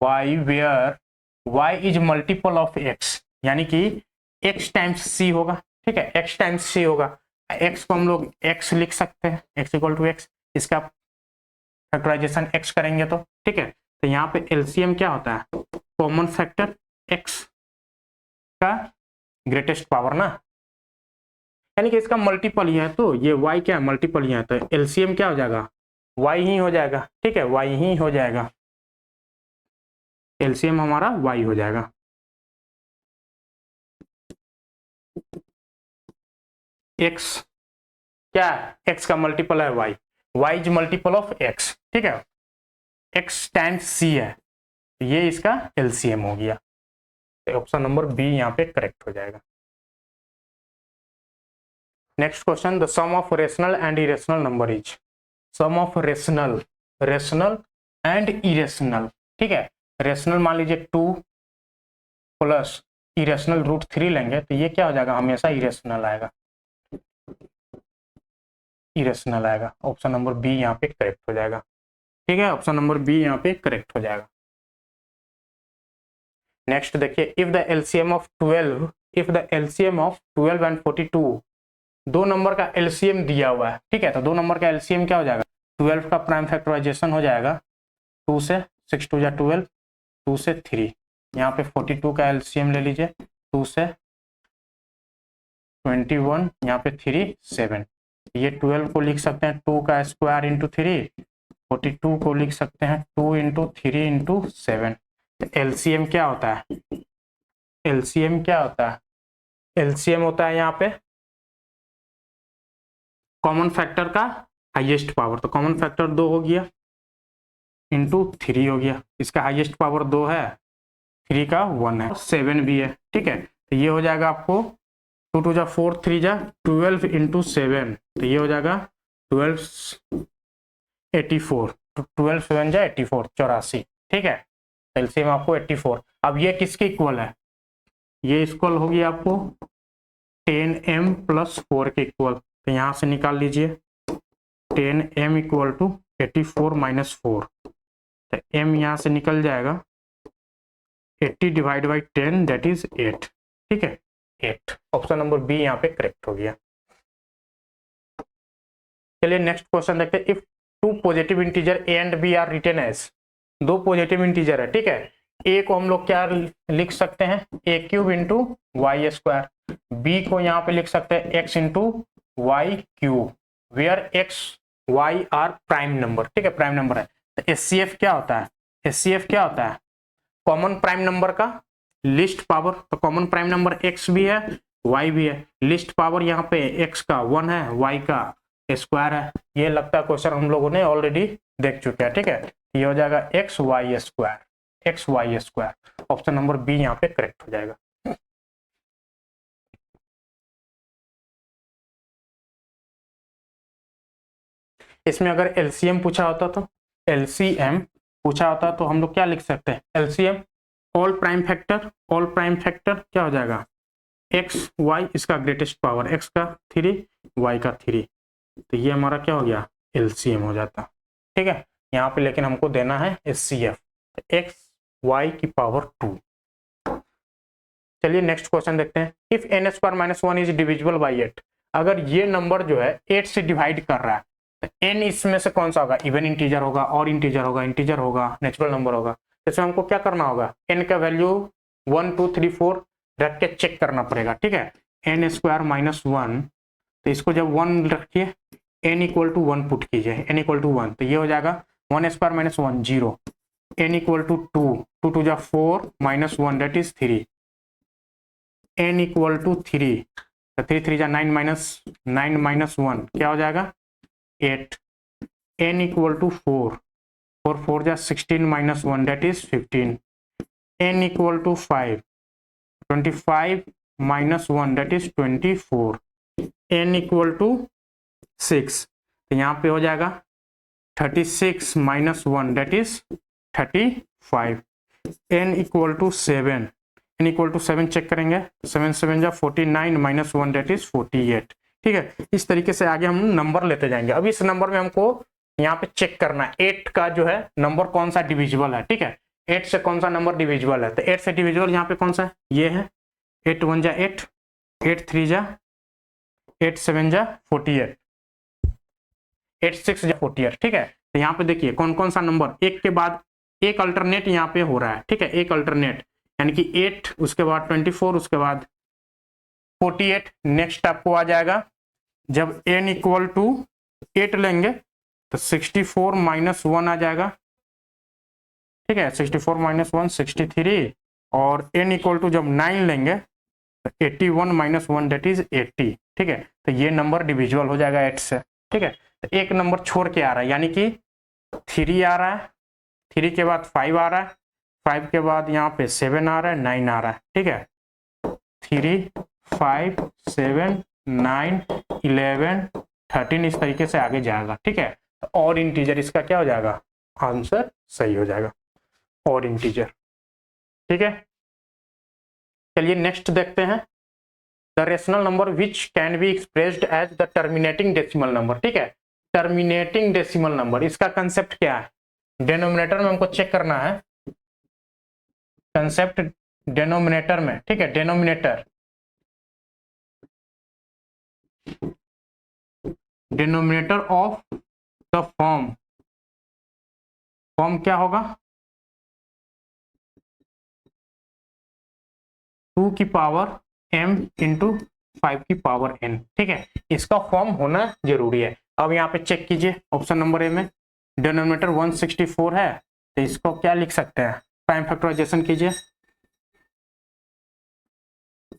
y where y is multiple of x, यानी कि x टाइम्स c होगा, ठीक है, x टाइम्स c होगा। x को हम लोग x लिख सकते हैं, x इक्वल टू x, इसका फैक्टराइजेशन x करेंगे तो, ठीक है। तो यहाँ पे एलसीएम क्या होता है, कॉमन फैक्टर x का ग्रेटेस्ट पावर ना, यानी कि इसका मल्टीपल ही है, तो ये y क्या है, मल्टीपल ही है, तो एलसीएम क्या हो जाएगा, y ही हो जाएगा। ठीक है, y ही हो जाएगा, एलसीएम हमारा y हो जाएगा। x क्या है, x का मल्टीपल है y, y is multiple of x। ठीक है, x टाइम्स c है, ये इसका एलसीएम हो गया, तो ऑप्शन नंबर बी यहाँ पे करेक्ट हो जाएगा। Next question, the sum of rational and irrational number is, sum of rational, rational and irrational. ठीक है, रेशनल मान लीजिए 2 प्लस इरेशनल √3 लेंगे तो ये क्या हो जाएगा, हमेशा इरेशनल आएगा, इरेशनल आएगा। ऑप्शन नंबर बी यहाँ पे करेक्ट हो जाएगा। ठीक है, ऑप्शन नंबर बी यहाँ पे करेक्ट हो जाएगा। नेक्स्ट देखिए, if the LCM of 12, if the LCM of 12 and 42, दो नंबर का एलसीएम दिया हुआ है। ठीक है, तो दो नंबर का एलसीएम क्या हो जाएगा, 12 का प्राइम फैक्टराइजेशन हो जाएगा 2 से, 6 2 जा 12, 2 से 3, यहाँ पे 42 का एलसीएम ले लीजिए, 2 से 21, यहाँ पे 3 7, ये 12 को लिख सकते हैं 2 का स्क्वायर इंटू 3, 42 को लिख सकते हैं 2 इंटू 3 इंटू 7। एलसीएम क्या होता है, एलसीएम क्या होता है, एलसीएम होता है यहाँ पे कॉमन फैक्टर का हाईएस्ट पावर, तो कॉमन फैक्टर 2 हो गया इंटू 3 हो गया, इसका हाईएस्ट पावर 2 है, 3 का 1 है, 7 भी है। ठीक है, तो ये हो जाएगा आपको 2 2 जा 4, 3 जा 12 इंटू 7, तो ये हो जाएगा 12 84, 12 7 जा 84, 84। ठीक है, एलसीएम आपको 84। अब ये किसके इक्वल है, ये इक्वल होगी आपको 10m प्लस 4 के इक्वल, तो यहाँ से निकाल लीजिए 10m इक्वल टू 84 माइनस 4, तो m यहाँ से निकल जाएगा 80 डिवाइड बाई 10 दैट इज 8। ठीक है, 8, ऑप्शन नंबर बी यहाँ पे करेक्ट हो गया। चलिए नेक्स्ट क्वेश्चन देखते हैं, if 2 positive integer a and b are written as, दो पॉजिटिव इंटीजर है। ठीक है, a को हम लोग क्या लिख सकते हैं, a cube into y square, b को यहाँ पे लिख सकते हैं x into y cube, where x y are prime number. ठीक है, प्राइम नंबर है, तो एचसीएफ क्या होता है, एचसीएफ क्या होता है, कॉमन प्राइम नंबर का लिस्ट पावर, तो कॉमन प्राइम नंबर x भी है y भी है, लिस्ट पावर यहाँ पे x का 1 है, y का स्क्वायर है। ये लगता है क्वेश्चन हम लोगों ने ऑलरेडी देख चुके हैं। ठीक है, ये हो जाएगा x y square, option number B यहाँ पे करेक्ट हो जाएगा। इसमें अगर एलसीएम पूछा होता तो, एलसीएम पूछा होता तो हम लोग क्या लिख सकते हैं, एलसीएम ऑल प्राइम फैक्टर क्या हो जाएगा, एक्स वाई, इसका ग्रेटेस्ट पावर एक्स का 3 वाई का 3, तो ये हमारा क्या हो गया, एलसीएम हो जाता। ठीक है, यहाँ पे लेकिन हमको देना है एचसीएफ, एक्स वाई की पावर 2। चलिए नेक्स्ट क्वेश्चन देखते हैं, if n square minus 1 is divisible by 8, अगर ये नंबर जो है 8 से डिवाइड कर रहा है तो n इसमें से कौन सा होगा, इवन इंटीजर होगा, और इंटीजर होगा, नेचुरल नंबर होगा। इसमें हमको क्या करना होगा, n का वैल्यू 1 2 3 4 रख के चेक करना पड़ेगा। ठीक है, n स्क्वायर माइनस 1, तो इसको जब 1 रखिए, n इक्वल टू 1 पुट कीजिए, n इक्वल टू 1, तो ये हो जाएगा 1 square minus 1 0, n equal to 2, 2 2 जा 4 minus 1 that is 3, n equal to 3, तो 3 3 जा 9 माइनस 1 क्या हो जाएगा 8, n इक्वल टू 4, 4 4 जा 16 minus 1 that is 15, n equal to 5, 25 minus 1 that is 24, n equal to 6, तो यहाँ पे हो जाएगा 36 minus 1 that is 35, n equal to 7, n equal to 7 check करेंगे, 7 7 जा 49 माइनस 1 दैट इज 48। ठीक है, इस तरीके से आगे हम नंबर लेते जाएंगे। अब इस नंबर में हमको यहाँ पे चेक करना है 8 का जो है नंबर कौन सा डिविजिबल है। ठीक है, 8 से कौन सा नंबर डिविजिबल है, तो 8 से डिविजिबल यहाँ पे कौन सा है, ये है 8 1 जा 8, 8 3 जा 8 7 जा 48, 8 6 जा 48। ठीक है, तो यहाँ पे देखिए कौन कौन सा नंबर एक के बाद एक अल्टरनेट यहाँ पे हो रहा है। ठीक है, एक अल्टरनेट यानी कि 8 उसके बाद 24 उसके बाद 48 नेक्स्ट आपको आ जाएगा। जब n इक्वल टू 8 लेंगे तो 64 माइनस 1 आ जाएगा, ठीक है, 64 माइनस 1 63, और n इक्वल टू जब 9 लेंगे तो 81 माइनस 1 दैट इज 80, ठीक है। तो ये नंबर डिविजिबल हो जाएगा 8 से, ठीक है। तो एक नंबर छोड़ के आ रहा है, यानी कि 3 आ रहा है, 3 के बाद 5 आ रहा है, 5 के बाद यहाँ पे 7 आ रहा है, 9 आ रहा है, ठीक है। 3 5 7 9 11 13 इस तरीके से आगे जाएगा, ठीक है। तो और इंटीजर इसका क्या हो जाएगा, आंसर सही हो जाएगा, और इंटीजर, ठीक है। चलिए नेक्स्ट देखते हैं, the rational number which can be expressed as the terminating decimal number, ठीक है। टर्मिनेटिंग डेसिमल नंबर, इसका कंसेप्ट क्या है, डिनोमिनेटर में हमको चेक करना है, कंसेप्ट डिनोमिनेटर में, ठीक है। डिनोमिनेटर ऑफ द फॉर्म क्या होगा, 2 की पावर m इंटू 5 की पावर n, ठीक है। इसका फॉर्म होना जरूरी है। अब यहाँ पे चेक कीजिए, ऑप्शन नंबर ए में डिनोमिनेटर 164 है, तो इसको क्या लिख सकते हैं, प्राइम फैक्टराइजेशन कीजिए,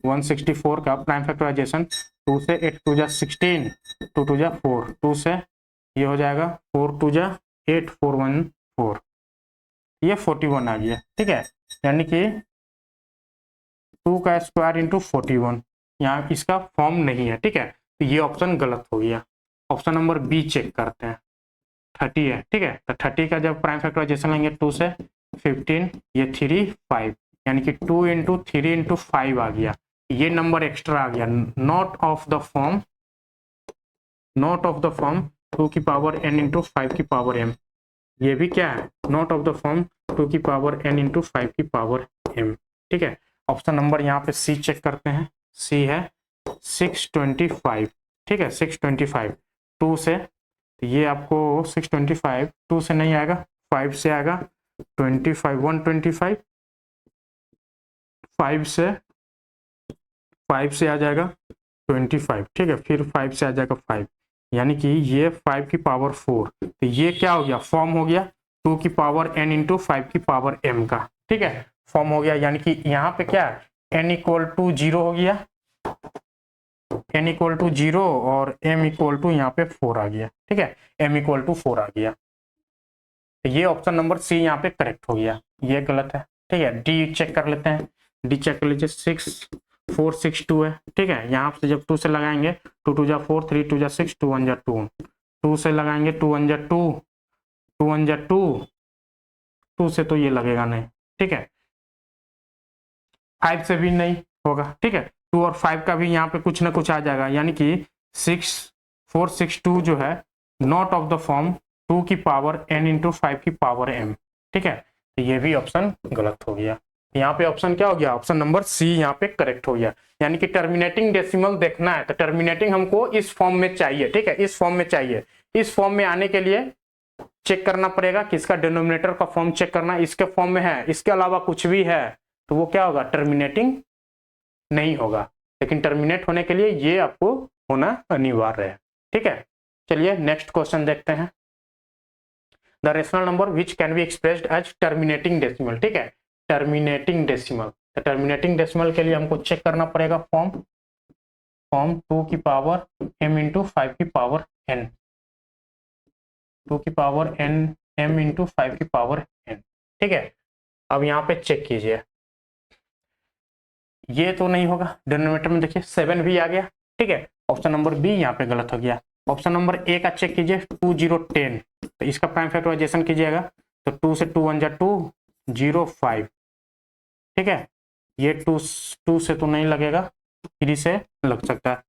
164 का प्राइम फैक्टराइजेशन, 2 से 8 2 जा 16, 2 2 जा 4, 2 से ये हो जाएगा 4 2 जा 8 4 1 4, ये 41 आ गया, ठीक है। यानी कि 2 का स्क्वायर इंटू 41, यहाँ इसका फॉर्म नहीं है, ठीक है। तो ये ऑप्शन गलत हो गया। ऑप्शन नंबर बी चेक करते हैं, 30 है, ठीक है। तो 30 का जब प्राइम फैक्टराइजेशन लेंगे 2 से 15, ये 3 5, यानी कि 2 इंटू 3 इंटू 5 आ गया, ये नंबर एक्स्ट्रा आ गया, नॉट ऑफ द फॉर्म 2 की पावर n इंटू 5 की पावर m, ये भी क्या है, नॉट ऑफ द फॉर्म 2 की पावर n इंटू 5 की पावर m, ठीक है। ऑप्शन नंबर यहाँ पे सी चेक करते हैं, सी है 625, ठीक है, 625, 2 से, ये आपको 625 2 से नहीं आएगा, 5 से आएगा, 25 125, 5 से आ जाएगा 25, ठीक है, फिर 5 से आ जाएगा 5, यानी कि ये 5 की पावर 4, तो ये क्या हो गया, फॉर्म हो गया 2 की पावर n इंटू 5 की पावर m का, ठीक है, फॉर्म हो गया। यानी कि यहाँ पे क्या n इक्वल टू 0 हो गया, n इक्वल टू 0 और m इक्वल टू यहाँ पे 4 आ गया, ठीक है, m इक्वल टू 4 आ गया, तो ये ऑप्शन नंबर सी यहाँ पे करेक्ट हो गया, ये गलत है, ठीक है। डी चेक कर लेते हैं, डी चेक कर लीजिए, 6 4 6 2 है, ठीक है। यहाँ से जब 2 से लगाएंगे 2 2 जा 4 3 2 जा 6 2 1 जा 2, 2 से लगाएंगे 2 1 जा 2 2 1 जा 2, 2 से तो ये लगेगा नहीं, ठीक है, 5 से भी नहीं होगा, ठीक है, 2 और 5 का भी यहाँ पे कुछ ना कुछ आ जाएगा, यानी कि 6 4 6 2 जो है नॉट ऑफ द फॉर्म 2 की पावर n इंटू 5 की पावर m, ठीक है। तो ये भी ऑप्शन गलत हो गया, यहाँ पे ऑप्शन क्या हो गया, ऑप्शन नंबर सी यहाँ पे करेक्ट हो गया। यानी कि टर्मिनेटिंग डेसिमल देखना है तो टर्मिनेटिंग हमको इस फॉर्म में चाहिए, ठीक है, इस फॉर्म में चाहिए। इस फॉर्म में आने के लिए चेक करना पड़ेगा कि इसका डिनोमिनेटर का फॉर्म चेक करना, इसके फॉर्म में है, इसके अलावा कुछ भी है तो वो क्या होगा, टर्मिनेटिंग नहीं होगा। लेकिन टर्मिनेट होने के लिए ये आपको होना अनिवार्य है, ठीक है। चलिए नेक्स्ट क्वेश्चन देखते हैं, the rational number which can be expressed as terminating decimal, ठीक है, टर्मिनेटिंग डेसिमल। तो टर्मिनेटिंग डेसिमल के लिए हमको चेक करना पड़ेगा फॉर्म 2 की पावर m इंटू 5 की पावर n, 2 की पावर n m इंटू 5 की पावर n, ठीक है। अब यहाँ पे चेक कीजिए, ये तो नहीं होगा, डिनोमिनेटर में देखिए 7 भी आ गया, ठीक है, ऑप्शन नंबर बी यहाँ पे गलत हो गया। ऑप्शन नंबर ए का चेक कीजिए 2 0 10, तो इसका प्राइम फैक्टराइजेशन कीजिएगा तो 2 से 2 1 जा 2 0 5, ठीक है, ये 2 से तो नहीं लगेगा, 3 से लग सकता है,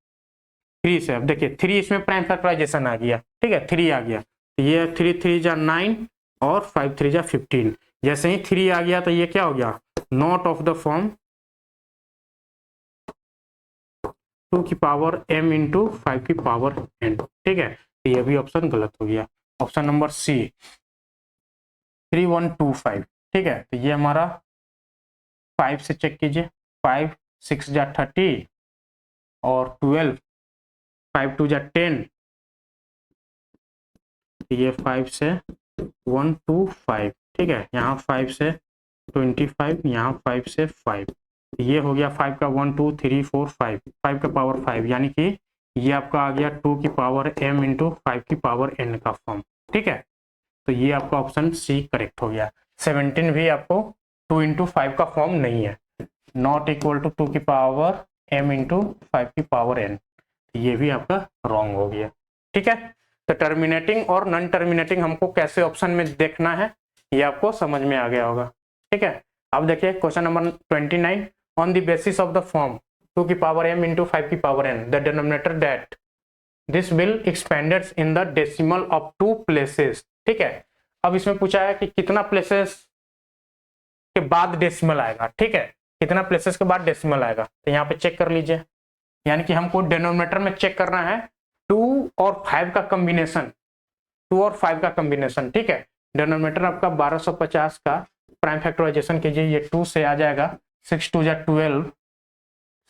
3 से, अब देखिए 3 इसमें प्राइम फैक्टराइजेशन आ गया, ठीक है, 3 आ गया, तो ये 3 3 जा 9 और 5 3 जा 15, जैसे ही 3 आ गया तो ये क्या हो गया, नॉट ऑफ द फॉर्म 2 की पावर m इंटू 5 की पावर n, ठीक है, तो ये भी ऑप्शन गलत हो गया। ऑप्शन नंबर सी 3125, ठीक है, तो ये हमारा 5 से चेक कीजिए, 5 6 जा 30 और 12, 5 2 जा 10, ये 5 से 1 2 5, ठीक है। यहाँ 5 से 25, यहाँ 5 से 5, ये हो गया 5 का 1 2 3 4 5, 5 का पावर 5, यानी कि ये आपका आ गया 2 की पावर m इंटू 5 की पावर n का फॉर्म, ठीक है। तो ये आपका ऑप्शन सी करेक्ट हो गया। 17 भी आपको 2 इंटू 5 का फॉर्म नहीं है, नॉट इक्वल टू 2 की पावर m इंटू 5 की पावर n, ये भी आपका रॉन्ग हो गया, ठीक है। तो टर्मिनेटिंग और नॉन टर्मिनेटिंग हमको कैसे ऑप्शन में देखना है ये आपको समझ में आ गया होगा, ठीक है। अब देखिए question number 29, on the basis of the form 2 की पावर m इंटू 5 की power n, the denominator that this will expanded in the decimal of 2 places, ठीक है। अब इसमें पूछा है कि कितना प्लेसेस के बाद डेसिमल आएगा, ठीक है, कितना प्लेसेस के बाद डेसिमल आएगा। तो यहाँ पे चेक कर लीजिए, यानी कि हमको डिनोमिनेटर में चेक करना है 2 और 5 का कॉम्बिनेशन, 2 और 5 का कॉम्बिनेशन, ठीक है। डिनोमिनेटर आपका 1250 का प्राइम फैक्टराइजेशन कीजिए, ये 2 से आ जाएगा 6 2 जा 12,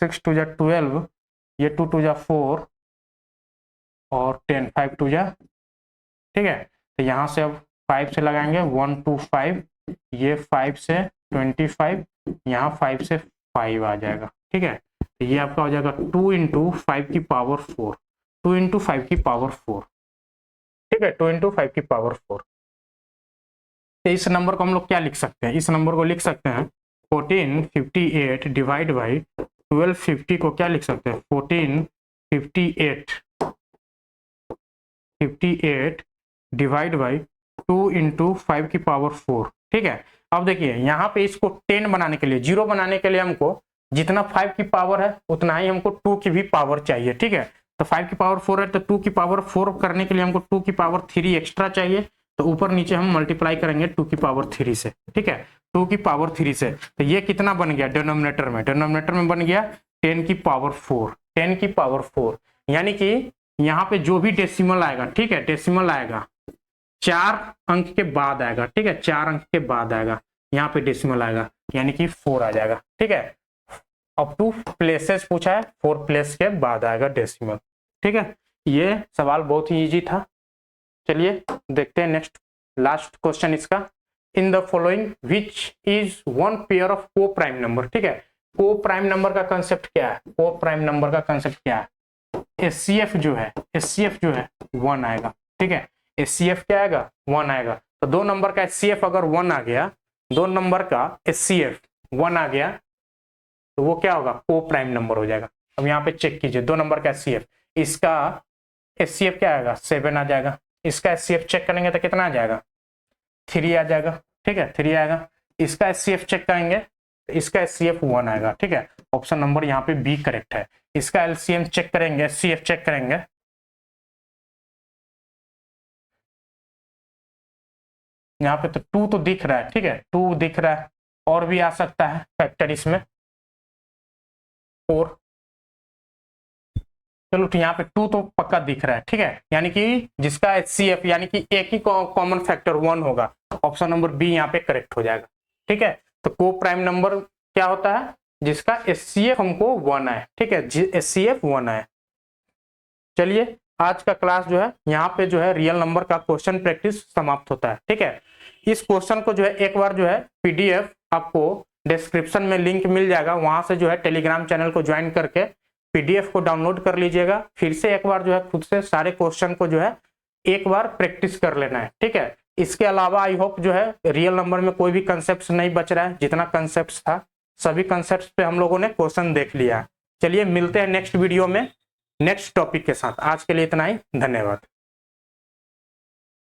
6 2 जा 12, ये 2 2 जा 4 और 10, 5 2 जा, ठीक है। तो यहाँ से अब 5 से लगाएंगे 1 2 5, ये 5 से 25, यहाँ 5 से 5 आ जाएगा, ठीक है। तो ये आपका हो जाएगा 2 इंटू 5 की पावर 4, 2 इंटू 5 की पावर 4, ठीक है, 2 इंटू 5 की पावर 4। तो इस नंबर को हम लोग क्या लिख सकते हैं, इस नंबर को लिख सकते हैं 1458 डिवाइड बाई 1250 को क्या लिख सकते हैं 1458 डिवाइड बाई 2 इंटू 5 की पावर 4, ठीक है। अब देखिए यहाँ पे इसको 10 बनाने के लिए, 0 बनाने के लिए हमको जितना 5 की पावर है उतना ही हमको 2 की भी पावर चाहिए, ठीक है। तो 5 की पावर 4 है, तो 2 की पावर 4 करने के लिए हमको 2 की पावर 3 एक्स्ट्रा चाहिए, तो ऊपर नीचे हम मल्टीप्लाई करेंगे 2 की पावर 3 से, ठीक है, 2 की पावर 3 से। तो ये कितना बन गया डिनोमिनेटर में, डिनोमिनेटर में बन गया 10 की पावर 4, 10 की पावर 4, यानी कि यहाँ पे जो भी डेसिमल आएगा, ठीक है, डेसिमल आएगा 4 अंक के बाद आएगा, ठीक है, 4 अंक के बाद आएगा, यहाँ पे डेसिमल आएगा, यानी कि 4 आ जाएगा, ठीक है। अप टू प्लेसेस पूछा है, 4 प्लेस के बाद आएगा डेसिमल, ठीक है। ये सवाल बहुत ही इजी था। चलिए देखते हैं नेक्स्ट लास्ट क्वेश्चन इसका, in the following which is one pair of को प्राइम नंबर, ठीक है। को प्राइम नंबर का कंसेप्ट क्या है, को प्राइम नंबर का कंसेप्ट क्या है, एचसीएफ जो है 1 आएगा, ठीक है, एचसीएफ क्या आएगा 1 आएगा। तो 2 नंबर का एचसीएफ अगर 1 आ गया, 2 नंबर का एचसीएफ 1 आ गया, तो वो क्या होगा को प्राइम नंबर हो जाएगा। अब यहाँ पे चेक कीजिए 2 नंबर का एचसीएफ, इसका एचसीएफ क्या आएगा 7 आ जाएगा, इसका एचसीएफ चेक करेंगे तो कितना आ जाएगा 3 आ जाएगा, ठीक है, 3 आएगा। इसका एचसीएफ चेक करेंगे तो इसका एचसीएफ 1 आएगा, ठीक है, ऑप्शन नंबर यहाँ पे बी करेक्ट है। इसका एलसीएम चेक करेंगे, एचसीएफ चेक करेंगे, यहाँ पे तो 2 तो दिख रहा है, ठीक है, 2 दिख रहा है, और भी आ सकता है फैक्टर इसमें 4, चलो तो यहाँ पे 2 तो पक्का दिख रहा है, ठीक है, यानी कि जिसका एचसीएफ यानी कि एक ही कॉमन फैक्टर 1 होगा, ऑप्शन नंबर बी यहाँ पे करेक्ट हो जाएगा, ठीक है। तो को प्राइम नंबर क्या होता है जिसका एचसीएफ हमको 1 आए, ठीक है, एचसीएफ 1 आए। चलिए आज का क्लास जो है यहाँ पे जो है रियल नंबर का क्वेश्चन प्रैक्टिस समाप्त होता है, ठीक है। इस क्वेश्चन को जो है एक बार जो है पीडीएफ आपको डिस्क्रिप्शन में लिंक मिल जाएगा, वहां से जो है टेलीग्राम चैनल को ज्वाइन करके पीडीएफ को डाउनलोड कर लीजिएगा। फिर से एक बार जो है खुद से सारे क्वेश्चन को जो है एक बार प्रैक्टिस कर लेना है, ठीक है। इसके अलावा आई होप जो है रियल नंबर में कोई भी कंसेप्ट नहीं बच रहा है, जितना कंसेप्ट था सभी कंसेप्ट पे हम लोगों ने क्वेश्चन देख लिया। चलिए मिलते हैं नेक्स्ट वीडियो में नेक्स्ट टॉपिक के साथ, आज के लिए इतना ही, धन्यवाद।